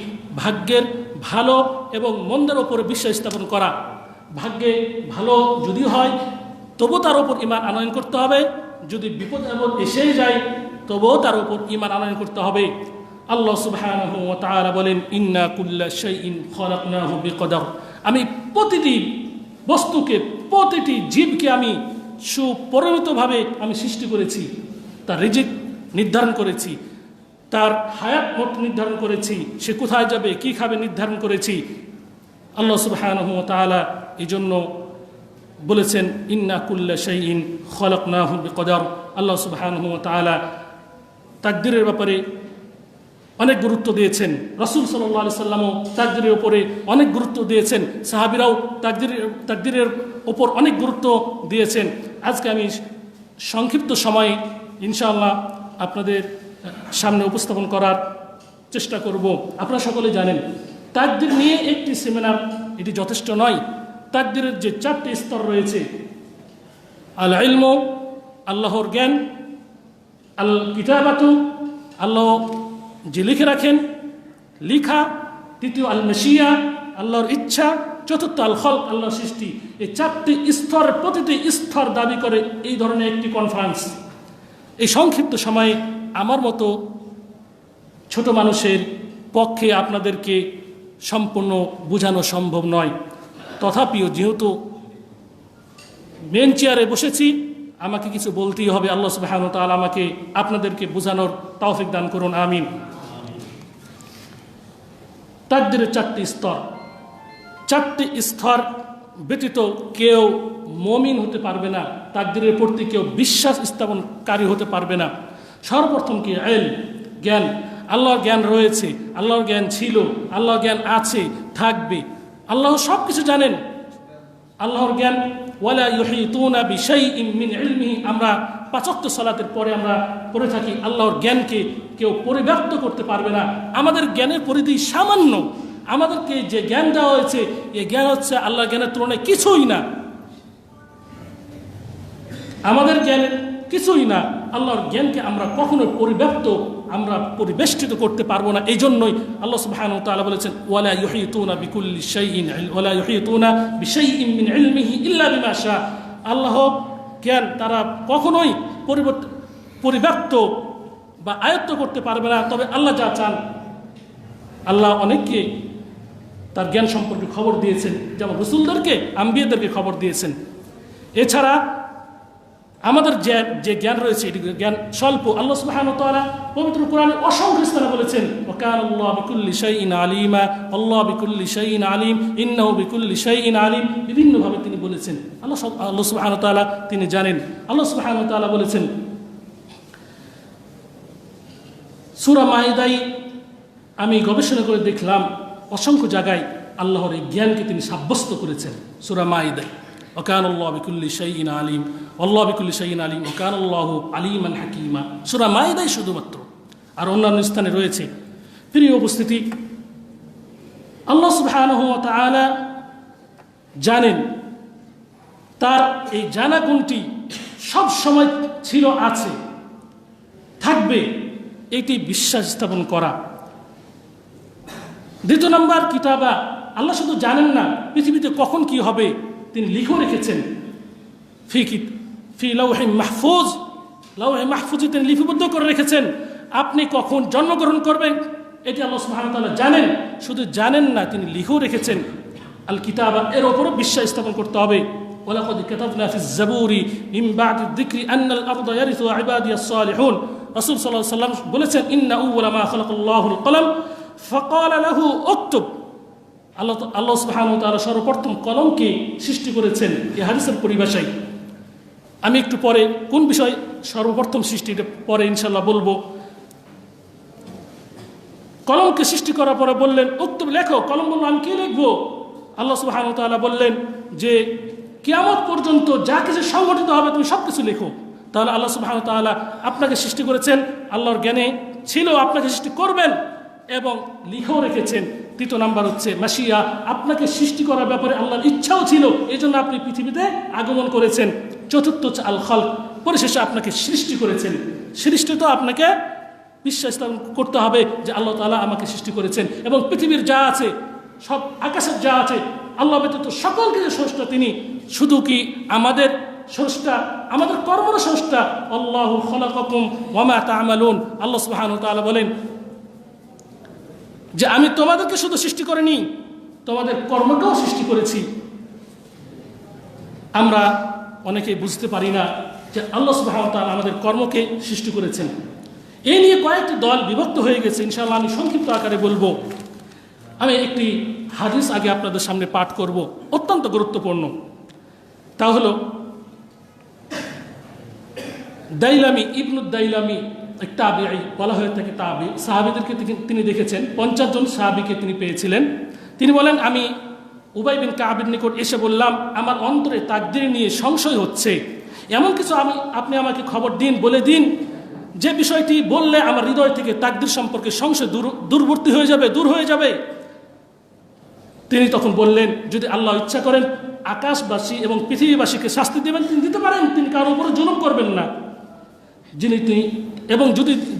A: ভাগ্যের ভালো এবং মন্দের ওপরে বিশ্বাস স্থাপন করা। ভাগ্যে ভালো যদি হয় তবু তার উপর ঈমান আনয়ন করতে হবে, যদি বিপদ আপদ এসে যায় তবুও তার উপর ঈমান আনয়ন করতে হবে। আল্লাহ সুবহানাহু ওয়া তাআলা বলেন ইন্না কুল্লা শাইইন খালাকনাহু বিকদর, আমি প্রতিটি বস্তুকে, প্রতিটি জীবকে আমি সুপরিমিতভাবে আমি সৃষ্টি করেছি। তার রিজিক নির্ধারণ করেছি, তার হায়াত মত নির্ধারণ করেছি, সে কোথায় যাবে, কি খাবে নির্ধারণ করেছি। আল্লাহ সুবহানাহু ওয়া তাআলা এই জন্য বলেছেন ইন্না কুল্লা শাইইন খালাকনাহু বিকদর। আল্লাহ সুবহানাহু ওয়া তাআলা তাকদীরের ব্যাপারে অনেক গুরুত্ব দিয়েছেন। রাসূল সাল্লাল্লাহু আলাইহি সাল্লামও তাকদীরের উপরে অনেক গুরুত্ব দিয়েছেন, সাহাবীরাও তাকদীরের উপর অনেক গুরুত্ব দিয়েছেন। আজকে আমি সংক্ষিপ্ত সময়ে ইনশাআল্লাহ আপনাদের সামনে উপস্থাপন করার চেষ্টা করব। আপনারা সকলে জানেন তাকদীর নিয়ে একটি সেমিনার এটি যথেষ্ট নয়। তাকদীরের যে 4টি স্তর রয়েছে, আল ইলমু, আল্লাহর জ্ঞান, আল কিতাবাতু, আল্লাহ যে লিখে রাখেন লিখা, তৃতীয় আল মাশিয়া, আল্লাহর ইচ্ছা, চতুর্থ আল খলক, আল্লাহর সৃষ্টি। এই 4টি স্তর, প্রতিটি স্তর দাবি করে এই ধরনের একটি কনফারেন্স। এই সংক্ষিপ্ত সময়ে আমার মতো ছোট মানুষের পক্ষে আপনাদেরকে সম্পূর্ণ বোঝানো সম্ভব নয়। তথাপিও যেহেতু মেন চেয়ারে বসেছি, আমাকে কিছু বলতেই হবে। আল্লাহ সুবহানাহু ওয়া তাআলা আমাকে আপনাদেরকে বোঝানোর তৌফিক দান করুন, আমিন। তাকদীরের 4টি স্তর, 4টি স্তর ব্যতীত কেউ মুমিন হতে পারবে না, তাকদীরের প্রতি কেউ বিশ্বাস স্থাপনকারী হতে পারবে না। সর্বপ্রথম কি? ইলম, জ্ঞান। আল্লাহর জ্ঞান রয়েছে, আল্লাহর জ্ঞান ছিল, আল্লাহর জ্ঞান আছে, থাকবে। আল্লাহ সব কিছু জানেন। আল্লাহর জ্ঞান, ওয়ালা ইউহিতুনা বিশাইইন মিন ইলমিহি, আমরা 5 ওয়াক্ত সালাতের পরে আমরা পড়ে থাকি আল্লাহর জ্ঞানকে কেউ পরিব্যাপ্ত করতে পারবে না। আমাদের জ্ঞানের পরিধি সামান্য। আমাদেরকে যে জ্ঞান দেওয়া হয়েছে, এই জ্ঞান হচ্ছে আল্লাহর জ্ঞানের তুলনায় কিছুই না। আমাদের জ্ঞান কিছুই না। আল্লাহর জ্ঞানকে আমরা কখনো পরিবেষ্টিত করতে পারবো না। এই জন্যই আল্লাহ সুবহানাহু ওয়া তাআলা বলেছেন ওয়ালা ইউহিতুনা বিকুল্লি শাইইন ওয়ালা ইউহিতুনা বিশাইইন মিন ইলমিহি ইল্লা বিমা শা। আল্লাহ জ্ঞান তারা কখনোই পরিব্যাপ্ত বা আয়ত্ত করতে পারবে না, তবে আল্লাহ যা চান। আল্লাহ অনেককে তার জ্ঞান সম্পর্কে খবর দিয়েছেন, যেমন রাসূলদেরকে, আম্বিয়াদেরকে খবর দিয়েছেন। এছাড়া আমাদের যে জ্ঞান রয়েছে, এটি জ্ঞান স্বল্প। আল্লাহ সুবহানাহু ওয়া তাআলা পবিত্র কোরআনে অসংখ্য স্থানে বলেছেন ওয়া কানা আল্লাহু বিকুল্লি শাইইন আলিমা, আল্লাহু বিকুল্লি শাইইন আলিম, ইন্নাহু বিকুল্লি শাইইন আলিম। বিভিন্নভাবে তিনি বলেছেন। আল্লাহ সুবহানাহু ওয়া তাআলা তিনি জানেন। আল্লাহ সুবহানাহু ওয়া তাআলা বলেছেন সূরা মাইদায়, আমি গবেষণা করে দেখলাম অসংখ্য জায়গায় আল্লাহর এই জ্ঞানকে তিনি সাব্যস্ত করেছেন। সূরা মাইদায় ওয়াকান আল্লাহু বিকুল্লি শাইইন আলিম, আল্লাহু বিকুল্লি শাইইন আলিম, ওয়াকান আল্লাহু আলিমান হাকিমা। সূরা মাইদায় শুধুমাত্র, আর অন্যান্য স্থানে রয়েছে। প্রিয় উপস্থিতি, আল্লাহ সুবহানাহু ওয়া তাআলা জানেন। তার এই জানা গুণটি সব সময় ছিল, আছে, থাকবে, এটি বিশ্বাস স্থাপন করা। দ্বিতীয় নম্বর, কিতাবা। আল্লাহ শুধু জানেন না পৃথিবীতে কখন কি হবে, তিনি লিখে রেখেছেন। ফি লাউহি মাহফুজ, লাউহি মাহফুজে তিনি লিপিবদ্ধ করে রেখেছেন। আপনি কখন জন্মগ্রহণ করবেন এটি আল্লাহ সুবহানাহু ওয়া তাআলা জানেন। শুধু জানেন না, তিনি লিখেও রেখেছেন। আল কিতাবা, এর উপরও বিশ্বাস স্থাপন করতে হবে। ওয়ালাকাদ কাতাবনা ফিজ জাবুরি মিন বা'দি যিকরি আন্নাল আরদা ইয়ারিসুহা ইবাদিয়াস সালিহুন। রাসূল সাল্লাল্লাহু আলাইহি ওয়াসাল্লাম বলেছেন ইন্না আউওয়ালা মা খালাকাল্লাহুল কলম ফাকালা লাহু উকতুব। আল্লাহ সুবহানাহু ওয়া তাআলা সর্বপ্রথম কলমকে সৃষ্টি করেছেন। এই হাদিসের পরিভাষায় আমি একটু পরে কোন বিষয় সর্বপ্রথম সৃষ্টি, এটা পরে ইনশাআল্লাহ বলবো। কলমকে সৃষ্টি করার পরে বললেন উকতুব, লেখো। কলম বলল আমি কি লিখবো? আল্লাহ সুবহানাহু ওয়া তাআলা বললেন যে কিয়ামত পর্যন্ত যা কিছু সংঘটিত হবে তুমি সব কিছু লেখো। তাহলে আল্লাহ সুবহানাহু ওয়া তাআলা আপনাকে সৃষ্টি করেছেন, আল্লাহর জ্ঞানে ছিল আপনাকে সৃষ্টি করবেন এবং লিখেও রেখেছেন। তৃতীয় নাম্বার হচ্ছে মাশিয়া, আপনাকে সৃষ্টি করার ব্যাপারে আল্লাহর ইচ্ছাও ছিল, এই জন্য আপনি পৃথিবীতে আগমন করেছেন। চতুর্থ হচ্ছে আল খালক, পরিশেষে আপনাকে সৃষ্টি করেছেন। সৃষ্টি তো আপনাকে বিশ্বাস করতে হবে যে আল্লাহ তাআলা আমাকে সৃষ্টি করেছেন এবং পৃথিবীর যা আছে, সব আকাশের যা আছে, আল্লাহ ব্যতীত সকল কিছু স্রষ্টা তিনি। শুধু কি আমাদের স্রষ্টা, আমাদের কর্মের স্রষ্টা। আল্লাহু খালাকাকুম ওয়া মা তা'মালুন। আল্লাহ সুবহানাহু ওয়া তাআলা বলেন যে আমি তোমাদেরকে শুধু সৃষ্টি করিনি, তোমাদের কর্মকেও সৃষ্টি করেছি। আমরা অনেকেই বুঝতে পারি না যে আল্লাহ সুবহানাহু ওয়া তাআলা আমাদের কর্মকে সৃষ্টি করেছেন। এই নিয়ে কয়েকটি দল বিভক্ত হয়ে গেছে। ইনশাআল্লাহ আমি সংক্ষিপ্ত আকারে বলবো। আমি একটি হাদিস আগে আপনাদের সামনে পাঠ করব, অত্যন্ত গুরুত্বপূর্ণ। তা হলো দাইলামি, ইবনুদ দাইলামি এক তাবিঈ, বলা হয়ে থাকে তাবি, সাহাবীদেরকে তিনি দেখেছেন, 50 জন সাহাবীকে তিনি পেয়েছিলেন। তিনি বলেন, আমি উবাই বিন কাবের নিকট এসে বললাম, আমার অন্তরে তাকদীর নিয়ে সংশয় হচ্ছে, এমন কিছু আপনি আমাকে খবর দিন, বলে দিন যে বিষয়টি বললে আমার হৃদয় থেকে তাকদীর সম্পর্কে সংশয় দূরবর্তী হয়ে যাবে, দূর হয়ে যাবে। তিনি তখন বললেন, যদি আল্লাহ ইচ্ছা করেন আকাশবাসী এবং পৃথিবীবাসীকে শাস্তি দেবেন, তিনি দিতে পারেন, তিনি কারোর উপরে জুলুম করবেন না। এবং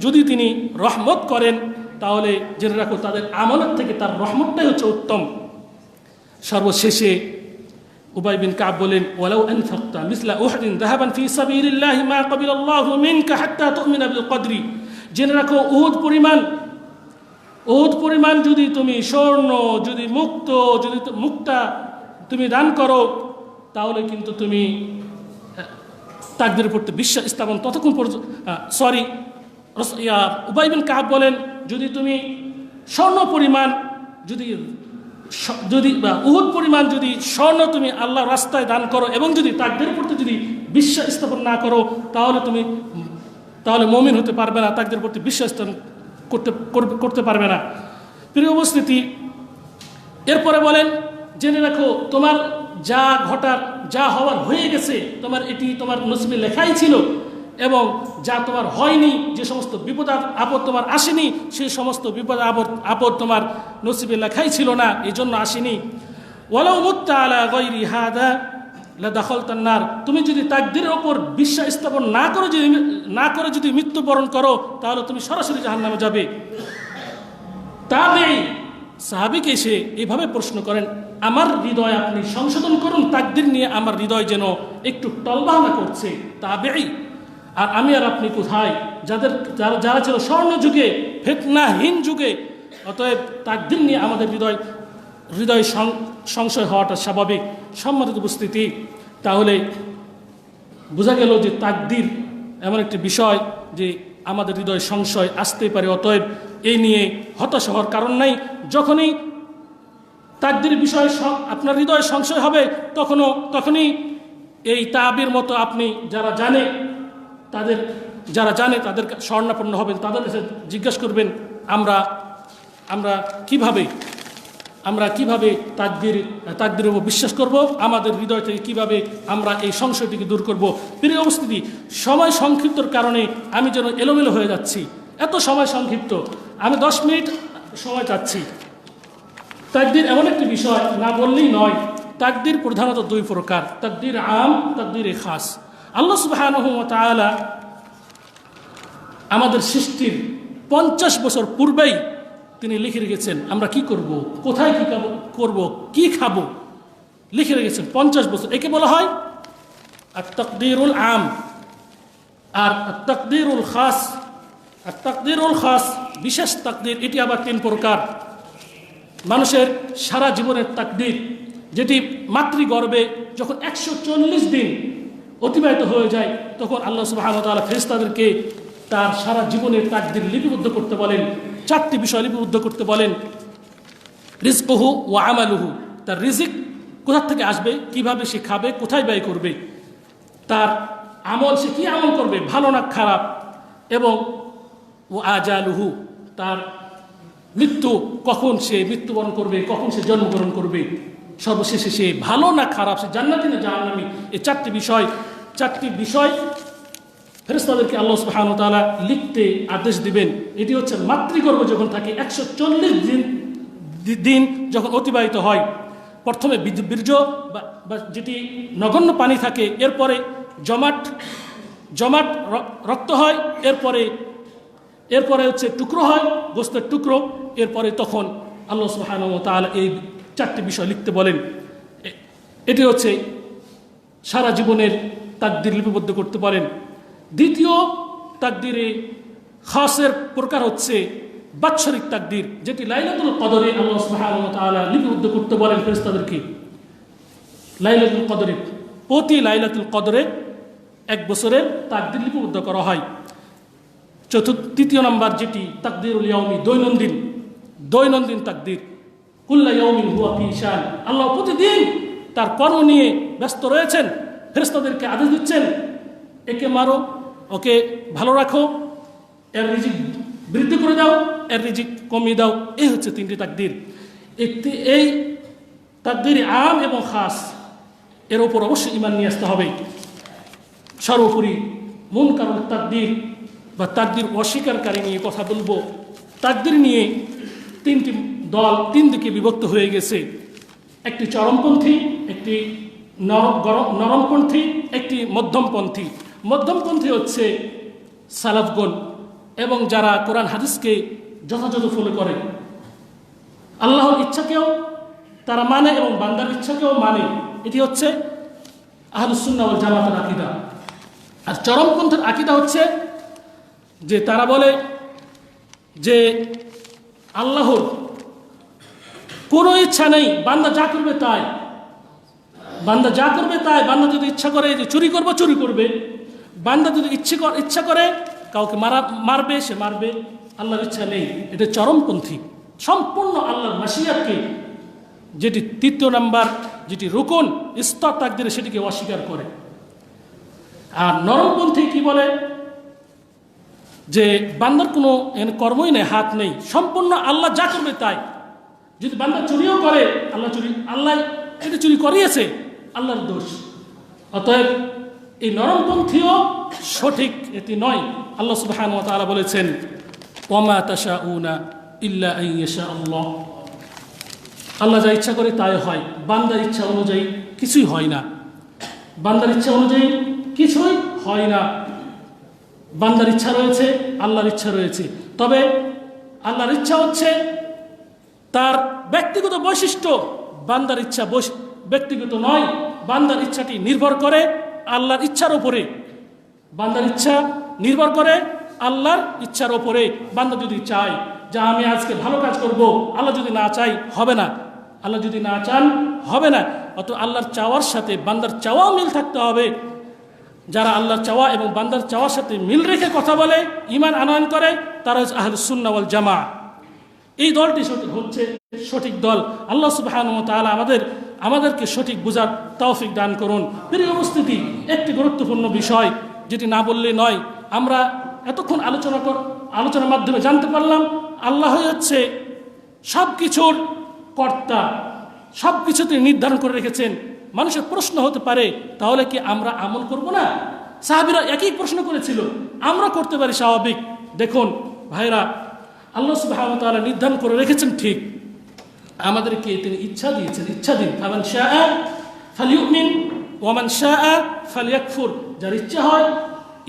A: যদি তিনি রহমত করেন, তাহলে জেনে রাখো তাদের আমানত থেকে তার রহমতটাই হচ্ছে উত্তম। সর্বশেষে উবাই বিন কাব বলেন, ওয়ালাউ আনফাকতা মিসলা উহদিন যাহাবান ফি সাবিলিল্লাহি মা ক্বাবিলাল্লাহু মিনকা হাত্তা তুমিনা বিল কদরি। জেনে রাখো উহুদ পরিমাণ যদি তুমি স্বর্ণ, যদি মুক্তা তুমি দান করো, তাহলে কিন্তু তুমি তাকদীরের প্রতি বিশ্বাস স্থাপন ততক্ষণ পর্যন্ত উবাই বিন কাব বলেন, যদি তুমি স্বর্ণ পরিমাণ যদি বা উহুদ পরিমাণ যদি স্বর্ণ তুমি আল্লাহর রাস্তায় দান করো এবং যদি তাকদীরের প্রতি যদি বিশ্বাস স্থাপন না করো, তাহলে মুমিন হতে পারবে না, তাকদীরের প্রতি বিশ্বাস স্থাপন করতে পারবে না। প্রিয় উপস্থিতি, এরপরে বলেন, জেনে রাখো তোমার যা হওয়ার হয়ে গেছে, তোমার নসিবে লেখাই ছিল, এবং যা তোমার হয়নি, যে সমস্ত বিপদ আপদ তোমার আসেনি, সেই সমস্ত বিপদ আপদ তোমার নসিবে লেখাই ছিল না, এই জন্য আসেনি। ওয়ালাউ মুত্তা আলা গায়রি হাদা লাদাখালতান নার। তুমি যদি তাকদীরের ওপর বিশ্বাস স্থাপন না করে যদি মৃত্যুবরণ করো, তাহলে তুমি সরাসরি জাহান্নামে যাবে। তাবেঈ সাহাবীকে এসে এইভাবে প্রশ্ন করেন, আমার হৃদয় আপনি সংশোধন করুন, তাকদীর নিয়ে আমার হৃদয় যেন একটু টলবাহানা করছে। তাবেঈ, আর আমি আর আপনি কোথায়? যারা ছিল স্বর্ণ যুগে, ফিতনাহীন যুগে। অতএব তাকদীর নিয়ে আমাদের হৃদয় সংশয় হওয়াটা স্বাভাবিক। সম্মানিত উপস্থিতি, তাহলে বোঝা গেল যে তাকদীর এমন একটি বিষয় যে আমাদের হৃদয় সংশয় আসতেই পারে। অতএব এই নিয়ে হতাশ হওয়ার কারণ নাই। যখনই তাকদীর বিষয়ে আপনার হৃদয় সংশয় হবে, তখনই এই তাবির মতো আপনি যারা জানে তাদের স্বর্ণাপন্ন হবেন, তাদের কাছে জিজ্ঞাসা করবেন, আমরা কিভাবে তাকদীরের উপর বিশ্বাস করব, আমাদের হৃদয় থেকে কিভাবে আমরা এই সংশয়টিকে দূর করব। প্রিয় উপস্থিতি, সময় সংক্ষিপ্তর কারণে আমি যেন এলোমেলো হয়ে যাচ্ছি। এত সময় সংক্ষিপ্ত, আমি 10 মিনিট সময় চাচ্ছি। তাকদীর এমন একটি বিষয়, না বললেই নয়। তাকদীর প্রধানত 2 প্রকার, তাকদীর আম, তাকদীর খাস। আল্লাহ সুবহানাহু ওয়া তাআলা আমাদের সৃষ্টির 50 বছর পূর্বেই তিনি লিখে রেখেছেন আমরা কি করব, কোথায় কি করব, কি খাবো, লিখে রেখেছেন 50 বছর। একে বলা হয় আত-তাকদীরুল আম। আর আত-তাকদীরুল খাস, আত-তাকদীরুল খাস বিশেষ তাকদীর, এটি আবার 3 প্রকার। মানুষের সারা জীবনের তাকদীর, যেটি মাতৃগর্ভে যখন 140 দিন অতিবাহিত হয়ে যায়, তখন আল্লাহ সুবহানাহু ওয়া তাআলা ফেরেশতাদেরকে তার সারা জীবনের তাকদীর লিপিবদ্ধ করতে বলেন। 4টি বিষয় লিপিবদ্ধ করতে বলেন। রিজকুহু ওয়া আমালুহু, তার রিজিক কোথা থেকে আসবে, কিভাবে সে খাবে, কোথায় ব্যয় করবে, তার আমল, সে কি আমল করবে, ভালো না খারাপ, এবং ওয়া আজালুহু, তার মৃত্যু, কখন সে মৃত্যুবরণ করবে, কখন সে জন্মগ্রহণ করবে, সর্বশেষে সে ভালো না খারাপ, সে জান্নাতি না জাহান্নামী। এই 4টি বিষয় ফেরেশতাদেরকে আল্লাহ সুবহানাহু ওয়া তাআলা লিখতে আদেশ দিবেন। এটি হচ্ছে মাতৃগর্ভ যখন থাকে 140 দিন যখন অতিবাহিত হয়। প্রথমে বীর্য বা যেটি নগণ্য পানি থাকে, এরপরে জমাট রক্ত হয়, এরপরে হচ্ছে টুকরো হয়, গোস্তের টুকরো। এরপরে তখন আল্লাহ সুবহানাহু ওয়া তাআলা এই 4টি বিষয় লিখতে বলেন। এটি হচ্ছে সারা জীবনের তাকদীর লিপিবদ্ধ করতে পারেন। দ্বিতীয় তাকদীরে খাসের প্রকার হচ্ছে বাৎসরিক তাকদীর, যেটি লাইলাতুল কদরে আল্লাহ সুবহানাহু ওয়া তাআলা লিপিবদ্ধ করতে বলেন ফেরেশতাদেরকে। লাইলাতুল কদরে, প্রতি লাইলাতুল কদরে 1 বছরের তাকদীর লিপিবদ্ধ করা হয়। তৃতীয় নম্বর যেটি তাকদীরুল ইয়াউমি, দৈনন্দিন তাকদীর। কুল্লা ইয়াউমিন হুয়া ফি শান, আল্লাহ প্রতিদিন তার কর্ম নিয়ে ব্যস্ত রয়েছেন। ফেরেশতাদেরকে আদেশ দিচ্ছেন, একে মারো, ওকে ভালো রাখো, এর রিজিক বৃদ্ধি করে দাও, এর রিজিক কমিয়ে দাও। এই হচ্ছে তিনটি তাকদীর। এই তাকদীর আম এবং খাস, এর ওপর অবশ্যই ঈমান নিয়ে আসতে হবে। সর্বোপরি মুনকার তাকদীর বা তাকদীর অস্বীকারী নিয়ে কথা বলবো। তাকদীর নিয়ে তিনটি দল, তিন দিকে বিভক্ত হয়ে গেছে। একটি চরমপন্থী, একটি নরমপন্থী, একটি মধ্যমপন্থী। মধ্যমপন্থী হচ্ছে সালাফগণ এবং যারা কোরআন হাদিসকে যথাযথ ফলো করে, আল্লাহর ইচ্ছাকেও তারা মানে এবং বান্দার ইচ্ছাকেও মানে। এটি হচ্ছে আহলুস সুন্নাহ ওয়াল জামাতের আকীদা। আর চরমপন্থীর আকীদা হচ্ছে যে তারা বলে যে আল্লাহর কোনো ইচ্ছা নেই, বান্দা যা করবে তাই, বান্দা যা করবে তাই। বান্দা যদি ইচ্ছা করে যে চুরি করবো, চুরি করবে। বান্দা যদি ইচ্ছা করে কাউকে মারবে, সে মারবে। আল্লাহর ইচ্ছা নেই। এটা চরমপন্থী। সম্পূর্ণ আল্লাহর মাশিয়াতকে, যেটি তৃতীয় নাম্বার, যেটি রুকন স্তর তাকদীরে, সেটিকে অস্বীকার করে। আর নরমপন্থী কি বলে যে বান্দার কোনো কর্মই নেই, হাত নেই, সম্পূর্ণ আল্লাহ যা করবে তাই। যদি বান্দা চুরিও করে, আল্লাহ এটা চুরি করিয়েছে, আল্লাহর দোষ। অতএব এই নরমপন্থীও সঠিক এটি নয়। আল্লাহ সুবহানাহু ওয়া তাআলা বলেছেন, ওয়ামা তাশাউনা ইল্লা আন ইয়াশা আল্লাহ। আল্লাহ যা ইচ্ছা করে তাই হয়, বান্দার ইচ্ছা অনুযায়ী কিছুই হয় না। বান্দার ইচ্ছা অনুযায়ী কিছুই হয় না। বান্দার ইচ্ছা রয়েছে, আল্লাহর ইচ্ছা রয়েছে। তবে আল্লাহর ইচ্ছা হচ্ছে তার ব্যক্তিগত বৈশিষ্ট্য, বান্দার ইচ্ছা ব্যক্তিগত নয়। বান্দার ইচ্ছাটি নির্ভর করে আল্লাহর ইচ্ছার ওপরে। বান্দার ইচ্ছা নির্ভর করে আল্লাহর ইচ্ছার ওপরে। বান্দা যদি চায় যে আমি আজকে ভালো কাজ করব, আল্লাহ যদি না চাই হবে না। আল্লাহ যদি না চান হবে না। অত আল্লাহর চাওয়ার সাথে বান্দার চাওয়াও মিল থাকতে হবে। যারা আল্লাহর চাওয়া এবং বান্দার চাওয়ার সাথে মিল রেখে কথা বলে, ঈমান আনয়ন করে, তারা হচ্ছে আহলুস সুন্নাহ ওয়াল জামাআহ। এই দলটি হচ্ছে সঠিক দল। আল্লাহ সুবহানাহু ওয়া তাআলা আমাদেরকে সঠিক বুঝার তৌফিক দান করুন। প্রিয় উপস্থিতি, একটি গুরুত্বপূর্ণ বিষয় যেটি না বললে নয়। আমরা এতক্ষণ আলোচনার মাধ্যমে জানতে পারলাম আল্লাহ হচ্ছে সব কিছুর কর্তা, সব কিছুতে নির্ধারণ করে রেখেছেন। মানুষের প্রশ্ন হতে পারে, তাহলে কি আমরা আমল করব না? সাহাবীরা একই প্রশ্ন করেছিল, আমরা করতে পারি, স্বাভাবিক। দেখুন ভাইরা, আল্লাহ সুবহানাহু ওয়া তাআলা নির্ধারণ করে রেখেছেন ঠিক, আমাদেরকে তিনি ইচ্ছা দিয়েছেন। ইচ্ছা দিন, ফামান শাআ ফালিউমিন ওয়া মান শাআ ফালিয়াকফুর। যার ইচ্ছা হয়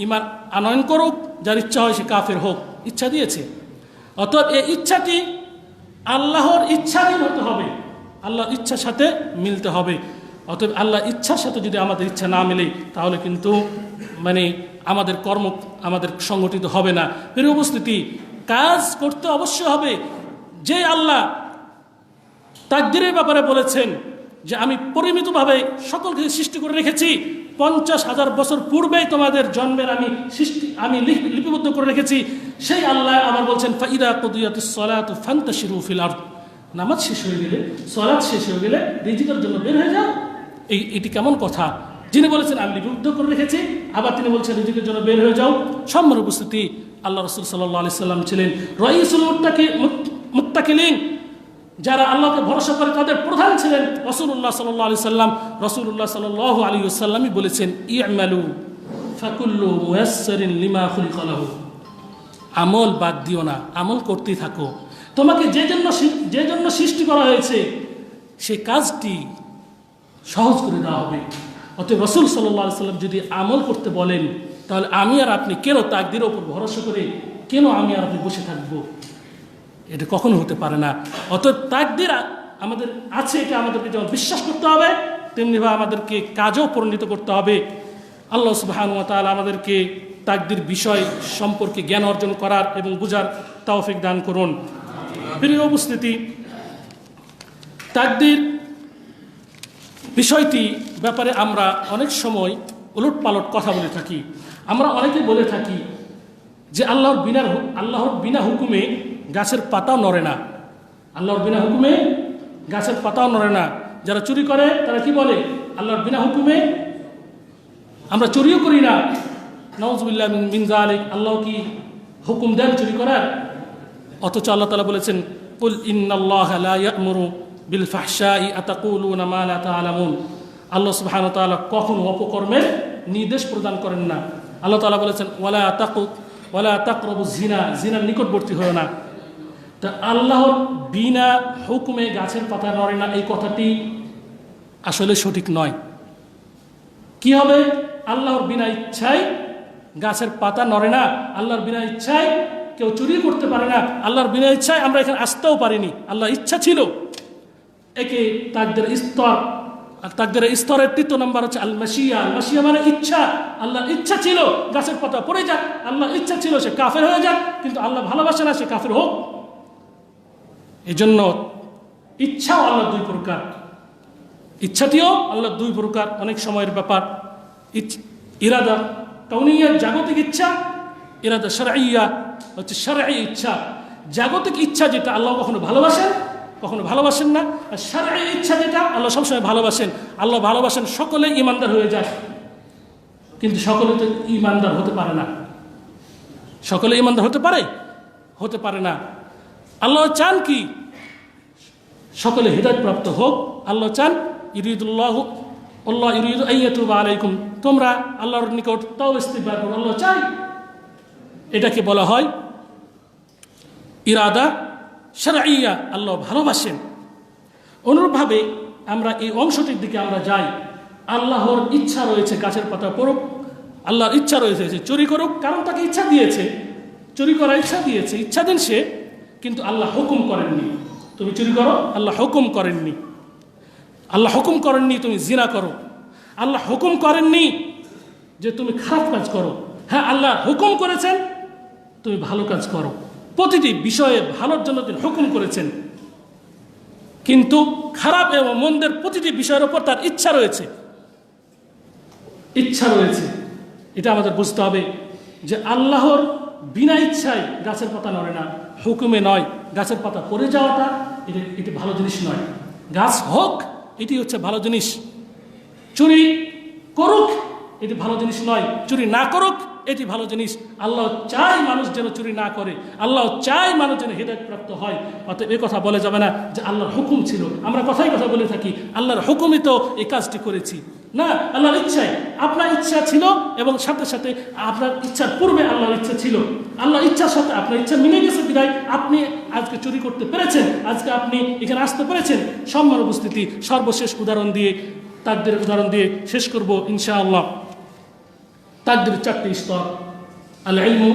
A: ঈমান আনয়ন করুক, যার ইচ্ছা হয় সে কাফের হোক। ইচ্ছা দিয়েছে। অতএব এই ইচ্ছাটি আল্লাহর ইচ্ছাধীন হতে হবে, আল্লাহর ইচ্ছার সাথে মিলতে হবে। অতএব আল্লাহর ইচ্ছার সাথে যদি আমাদের ইচ্ছা না মেলে, তাহলে কিন্তু আমাদের কর্ম আমাদের সংগঠিত হবে না। প্রিয় উপস্থিতি, কাজ করতে অবশ্যই হবে। যে আল্লাহ তাকদীরের ব্যাপারে বলেছেন যে আমি পরিমিতভাবে সকলকে সৃষ্টি করে রেখেছি, 50,000 বছর পূর্বেই তোমাদের জন্মের আমি লিপিবদ্ধ করে রেখেছি, সেই আল্লাহ আবার বলছেন ফাইদা কুদিয়াতিস সালাতু ফান্তাশিরু ফিল আরদ। নামাজ শেষ হয়ে গেলে, সালাত শেষ হয়ে গেলে রিজিকের জন্য বের হয়ে যাও। এটি কেমন কথা? যিনি বলেছেন আমি লিপিবদ্ধ করে রেখেছি, আবার তিনি বলছেন রিজিকের জন্য বের হয়ে যাও। সম্মানিত উপস্থিতি, আল্লাহ রাসূল সাল্লাল্লাহু আলাইহি সাল্লাম ছিলেন রাইসুল মুত্তাকিলিন। যারা আল্লাহকে ভরসা করে তাদের প্রধান ছিলেন রাসূলুল্লাহ সাল্লাল্লাহু আলাইহি সাল্লাম। রাসূলুল্লাহ সাল্লাল্লাহু আলাইহি ওয়াসাল্লামই বলেছেন ই'মালু ফাকুল্লু মুয়াসসারিন লিমা খুলিকা লাহু। আমল বাদ দিও না, আমল করতেই থাকো। তোমাকে যে জন্য সৃষ্টি করা হয়েছে সেই কাজটি সহজ করে দেওয়া হবে। অতএব রাসূল সাল্লাল্লাহু আলাইহি সাল্লাম যদি আমল করতে বলেন, তাহলে আমি আর আপনি কেন তাকদীরের উপর ভরসা করে কেন আমি আর আপনি বসে থাকবো? এটা কখনো হতে পারে না। অতএব তাকদীর আমাদের আছে, এটা আমাদেরকে যেমন বিশ্বাস করতে হবে, তেমনিভাবে আমাদেরকে কাজও পরিণত করতে হবে। আল্লাহ সুবহানাহু ওয়া তাআলা আমাদেরকে তাকদীর বিষয় সম্পর্কে জ্ঞান অর্জন করার এবং বুঝার তৌফিক দান করুন। প্রিয় উপস্থিতি, তাকদীর বিষয়টি ব্যাপারে আমরা অনেক সময় উলটপালট কথা বলে থাকি। আমরা অনেকে বলে থাকি যে আল্লাহর বিনা হুকুমে গাছের পাতাও নড়ে না। আল্লাহর বিনা হুকুমে গাছের পাতাও নড়ে না। যারা চুরি করে তারা কি বলে? আল্লাহর বিনা হুকুমে আমরা চুরিও করি না, নাউযুবিল্লাহ মিন যালিক। আল্লাহ কি হুকুম দেন চুরি করার? অথচ আল্লাহ তাআলা বলেছেন, কুল ইন্নাল্লাহা লা ইয়া'মুরু বিল ফাহশাই আতাকুলুনা মা লা তা'লামুন। আল্লাহ সুবহানাহু ওয়া তাআলা কখনো অপকর্মের নির্দেশ প্রদান করেন না। আল্লাহ তাআলা বলেছেন, ওয়ালা তাকরাবুজ জিনা, জিনার নিকটবর্তী হয়ো না। তা আল্লাহর বিনা হুকুমে গাছের পাতা নড়ে না, এই কথাটি আসলে সঠিক নয়। কি হবে? আল্লাহর বিনা ইচ্ছায় গাছের পাতা নড়ে না, আল্লাহর বিনা ইচ্ছায় কেউ চুরি করতে পারে না, আল্লাহর বিনা ইচ্ছায় আমরা এখানে আসতেও পারিনি। আল্লাহ ইচ্ছা ছিল। একে তাকদীর স্তর, আর তাকদীরের স্তরের ৩য় নম্বর হচ্ছে আল মাশিয়া। আল মাশিয়া মানে ইচ্ছা। আল্লাহর ইচ্ছা ছিল গাছের পাতা পড়ে যাক, আল্লাহর ইচ্ছা ছিল সে কাফের হয়ে যাক, কিন্তু আল্লাহ ভালোবাসে না সে কাফের হোক। এই জন্য ইচ্ছাও আল্লাহ দুই প্রকার, ইচ্ছাটিও আল্লাহ দুই প্রকার। অনেক সময়ের ব্যাপার ইরাদা কাউনিয়া, জাগতিক ইচ্ছা, ইরাদা শারঈয়া হচ্ছে শারঈ ইচ্ছা। জাগতিক ইচ্ছা যেটা আল্লাহ কখনো ভালোবাসেন, কখনো ভালোবাসেন না। আর শারঈ ইচ্ছা যেটা আল্লাহ সবসময় ভালোবাসেন। আল্লাহ ভালোবাসেন সকলে ঈমানদার হয়ে যায়, কিন্তু সকলে তো ঈমানদার হতে পারে না। সকলে ঈমানদার হতে পারে না। আল্লাহ চান কি? সকলে হিদায়াত প্রাপ্ত হোক। আল্লাহ চান আল্লাহ ইউরিদু আন ইয়াতুবা আলাইকুম, তোমরা আল্লাহর নিকট তাওবা ইস্তিগফার করো। আল্লাহ চাই। এটাকে বলা হয় ইরাদা শারঈয়া, আল্লাহ ভালোবাসেন। অনুরূপভাবে আমরা এই অংশটির দিকে আমরা যাই। আল্লাহর ইচ্ছা রয়েছে গাছের পাতা পড়ুক, আল্লাহর ইচ্ছা রয়েছে যে চুরি করুক, কারণ তাকে ইচ্ছা দিয়েছে, চুরি করার ইচ্ছা দিয়েছে, ইচ্ছা দেন সে, কিন্তু আল্লাহ হুকুম করেননি তুমি চুরি করো। আল্লাহ হুকুম করেননি, আল্লাহ হুকুম করেননি তুমি জিনা করো। আল্লাহ হুকুম করেননি যে তুমি খারাপ কাজ করো। হ্যাঁ, আল্লাহ হুকুম করেছেন তুমি ভালো কাজ করো। প্রতিটি বিষয়ে ভালোর জন্য তিনি হুকুম করেছেন, কিন্তু খারাপ এবং মন্দের প্রতিটি বিষয়ের উপর তার ইচ্ছা রয়েছে। এটা আমাদের বুঝতে হবে যে আল্লাহর বিনা ইচ্ছায় গাছের পাতা নড়ে না, হুকুমে নয়। গাছের পাতা পড়ে যাওয়াটা এটি ভালো জিনিস নয়। গাছ হোক, এটি হচ্ছে ভালো জিনিস। চুরি করুক, এটি ভালো জিনিস নয়। চুরি না করুক, এটি ভালো জিনিস। আল্লাহ চাই মানুষ যেন চুরি না করে, আল্লাহ চাই মানুষ যেন হিদায়াত প্রাপ্ত হয়। অতএব এই কথা বলে যাবে না যে আল্লাহর হুকুম ছিল। আমরা কথা বলে থাকি আল্লাহর হুকুমই তো এই কাজটি করেছি। না, আল্লাহর ইচ্ছায়। আপনার ইচ্ছা ছিল এবং সাথে সাথে আপনার ইচ্ছার পূর্বে আল্লাহর ইচ্ছা ছিল। আল্লাহর ইচ্ছার সাথে আপনার ইচ্ছা মিলে গেছে বিধায় আপনি আজকে চুরি করতে পেরেছেন, আজকে আপনি এখানে আসতে পেরেছেন। সম্মান উপস্থিতি, সর্বশেষ উদাহরণ দিয়ে, তাকদীরের উদাহরণ দিয়ে শেষ করব ইনশাআল্লাহ। তাকদীরের 4টি স্তর: আল ইলমু,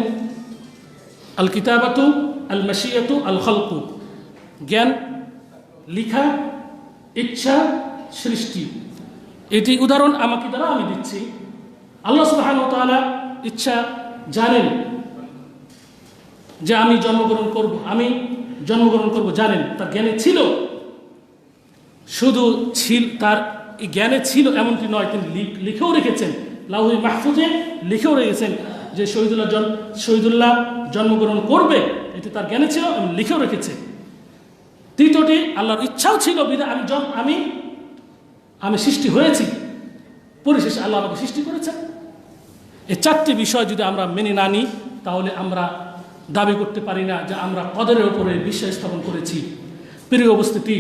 A: আল কিতাবাতু, আল মাশিয়াতু, আল খালকু। জ্ঞান, লিখা, ইচ্ছা, সৃষ্টি। এটি উদাহরণ আমাকে দ্বারা আমি দিচ্ছি। আল্লাহ সুবহানাহু ওয়া তাআলা ইচ্ছা জানেন যে আমি জন্মগ্রহণ করব, জানেন। তার জ্ঞানে ছিল। শুধু তার জ্ঞানে ছিল এমনটি নয়, তিনি লিখেও রেখেছেন, লাউহে মাহফুজে লিখেও রেখেছেন যে শহীদুল্লাহ জন্মগ্রহণ করবে। এটি তার জ্ঞানে ছিল এবং লিখেও রেখেছে। তৃতীয়টি, আল্লাহর ইচ্ছাও ছিল বিধায় আমি সৃষ্টি হয়েছি, পরিশেষে আল্লাহ আমাকে সৃষ্টি করেছেন। এই 4টি বিষয় যদি আমরা মেনে না নিই, তাহলে আমরা দাবি করতে পারি না যে আমরা কদরের উপরে বিশ্বাস স্থাপন করেছি। প্রিয় উপস্থিতি,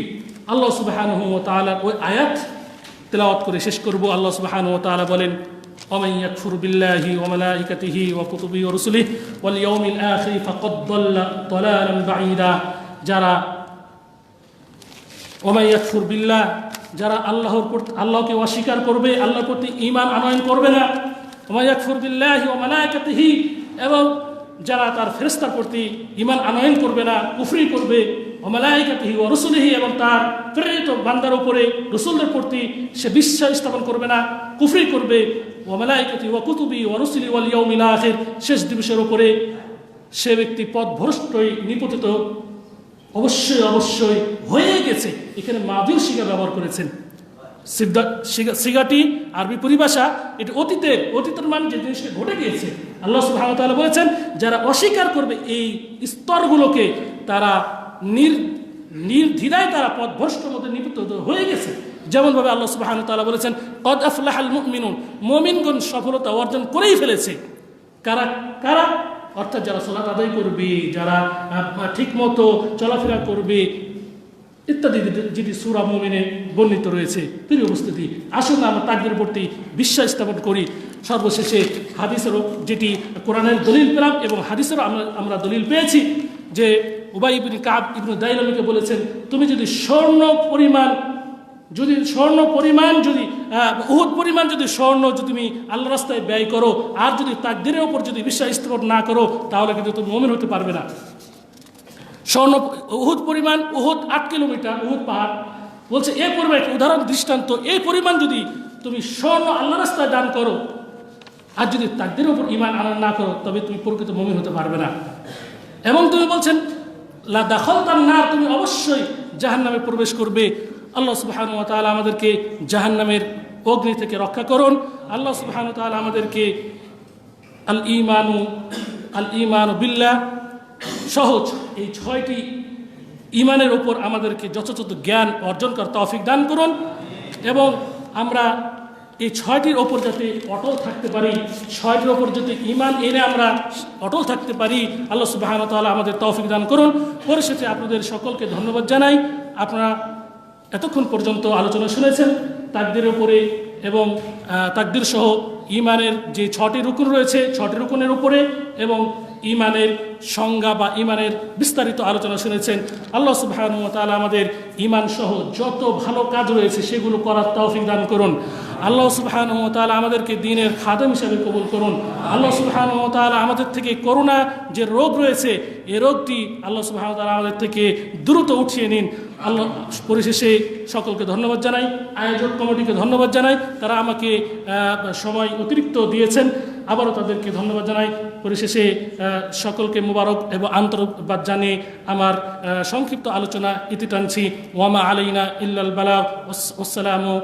A: আল্লাহ সুবহানাহু ওয়া তাআলার ওই আয়াত তেলাওয়াত করে শেষ করব। আল্লাহ সুবহানাহু ওয়া তাআলা বলেন, ومن يكفر بالله وملائكته وكتبه ورسله واليوم الآخر فقد ضل ضلالا بعيدا। যারা ومن يكفر بالله, যারা আল্লাহকে অস্বীকার করবে, আল্লাহর প্রতি ঈমান আনয়ন করবে না। ومن يكفر بالله وملائكته, এবং যারা তার ফেরেশতার প্রতি ঈমান আনয়ন করবে না, কুফরি করবে। ওমালাইকাতিহি ওয়া রুসুলিহি, এবং তার প্রেরিত বান্দার উপরে, রসুলদের প্রতি সে বিশ্বাস স্থাপন করবে না, কুফরি করবে। ওমালাইকাতিহি ওয়া কুতুবিহি ওয়া রুসুলিহি ওয়াল ইয়াউমিল আখির, শেষ দিবসের উপরে সে ব্যক্তি পথভ্রষ্টই নিপতিত অবশ্যই হয়ে গেছে। এখানে মাদির সিগা ব্যবহার করেছেন। সিগাটি আরবি পরিভাষা, এটি অতীতের মানে যে জিনিসটা ঘটে গিয়েছে। আল্লাহ সুবহানাহু ওয়া তাআলা বলেছেন যারা অস্বীকার করবে এই স্তরগুলোকে, তারা নির্দ্বিধায় তারা পথভ্রষ্টের মধ্যে নিপতিত হয়ে গেছে। যেমনভাবে আল্লাহ সুবহানাহু ওয়া তাআলা বলেছেন কদ আফলাহাল মুমিনুন, মুমিনগণ সফলতা অর্জন করেই ফেলেছে। কারা কারা? অর্থাৎ যারা সালাত আদায় করবে, যারা ঠিকমতো চলাফেরা করবে ইত্যাদি, যেটি সূরা মুমিনে বর্ণিত রয়েছে। প্রিয় উপস্থিতি, আসুন আমরা তাকবীরের প্রতি বিশ্বাস স্থাপন করি। সর্বশেষে হাদিসেরও, যেটি কোরআনের দলিল পেলাম এবং হাদিসেরও আমরা দলিল পেয়েছি, যে উবাই ইবনে কাব ইবনে দাইলামিকে বলেছেন, তুমি যদি স্বর্ণ পরিমাণ যদি উহুদ পরিমাণ যদি স্বর্ণ যদি তুমি আল্লাহর রাস্তায় ব্যয় করো, আর যদি তাকদীরের উপর যদি বিশ্বাস স্থাপন না করো, তাহলে কিন্তু তুমি মুমিন হতে পারবে না। স্বর্ণ উহুদ পরিমাণ, উহুদ 8 কিলোমিটার, উহুদ পাহাড় বলছে এই পরিমাণ, একটা উদাহরণ দৃষ্টান্ত, এই পরিমাণ যদি তুমি স্বর্ণ আল্লাহর রাস্তায় দান করো, আর যদি তাকদীরের উপর ঈমান আনয়ন না করো, তবে তুমি প্রকৃত মুমিন হতে পারবে না। এবং তুমি বলছেন লা দাখালতান নার, তুমি অবশ্যই জাহান্নামে প্রবেশ করবে। আল্লাহ সুবহানাহু ওয়া তাআলা আমাদেরকে জাহান্নামের অগ্নি থেকে রক্ষা করুন। আল্লাহ সুবহানাহু ওয়া তাআলা আমাদেরকে আল ঈমানু বিল্লাহ সহজ এই 6টি ঈমানের উপর আমাদেরকে যথাযথ জ্ঞান অর্জন করার তৌফিক দান করুন, এবং আমরা এই 6টির ওপর যাতে অটল থাকতে পারি, 6টির ওপর যাতে ঈমান এনে আমরা অটল থাকতে পারি, আল্লাহ সুবহানাহু ওয়া তাআলা আমাদের তৌফিক দান করুন। পরিশেষে আপনাদের সকলকে ধন্যবাদ জানাই। আপনারা এতক্ষণ পর্যন্ত আলোচনা শুনেছেন তাকদীরের উপরে, এবং তাকদীর সহ ঈমানের যে 6টি রুকুন রয়েছে, 6টি রুকুনের উপরে, এবং ঈমানের সংজ্ঞা বা ঈমানের বিস্তারিত আলোচনা শুনেছেন। আল্লাহ সুবহানাহু ওয়া তাআলা আমাদের ঈমান সহ যত ভালো কাজ রয়েছে সেগুলো করার তৌফিক দান করুন। আল্লাহ সুবহানাহু ওয়া তাআলা আমাদেরকে দ্বীনের খাদেম হিসেবে কবুল করুন। আল্লাহ সুবহানাহু ওয়া তাআলা আমাদের থেকে করোনা যে রোগ রয়েছে, এই রোগটি আল্লাহ সুবহানাহু ওয়া তাআলা আমাদের থেকে দ্রুত উঠিয়ে নিন। আল্লাহ পরিশেষে সকলকে ধন্যবাদ জানাই, আয়োজক কমিটিকে ধন্যবাদ জানাই, তারা আমাকে সময় অতিরিক্ত দিয়েছেন, আবারও তাদেরকে ধন্যবাদ জানাই। পরিশেষে সকলকে মুবারক এবং আন্তরিকবাদ জানিয়ে আমার সংক্ষিপ্ত আলোচনা ইতি টানছি। ওয়ামা আলাইনা ইল্লাল বালাগ। ওয়াসসালামু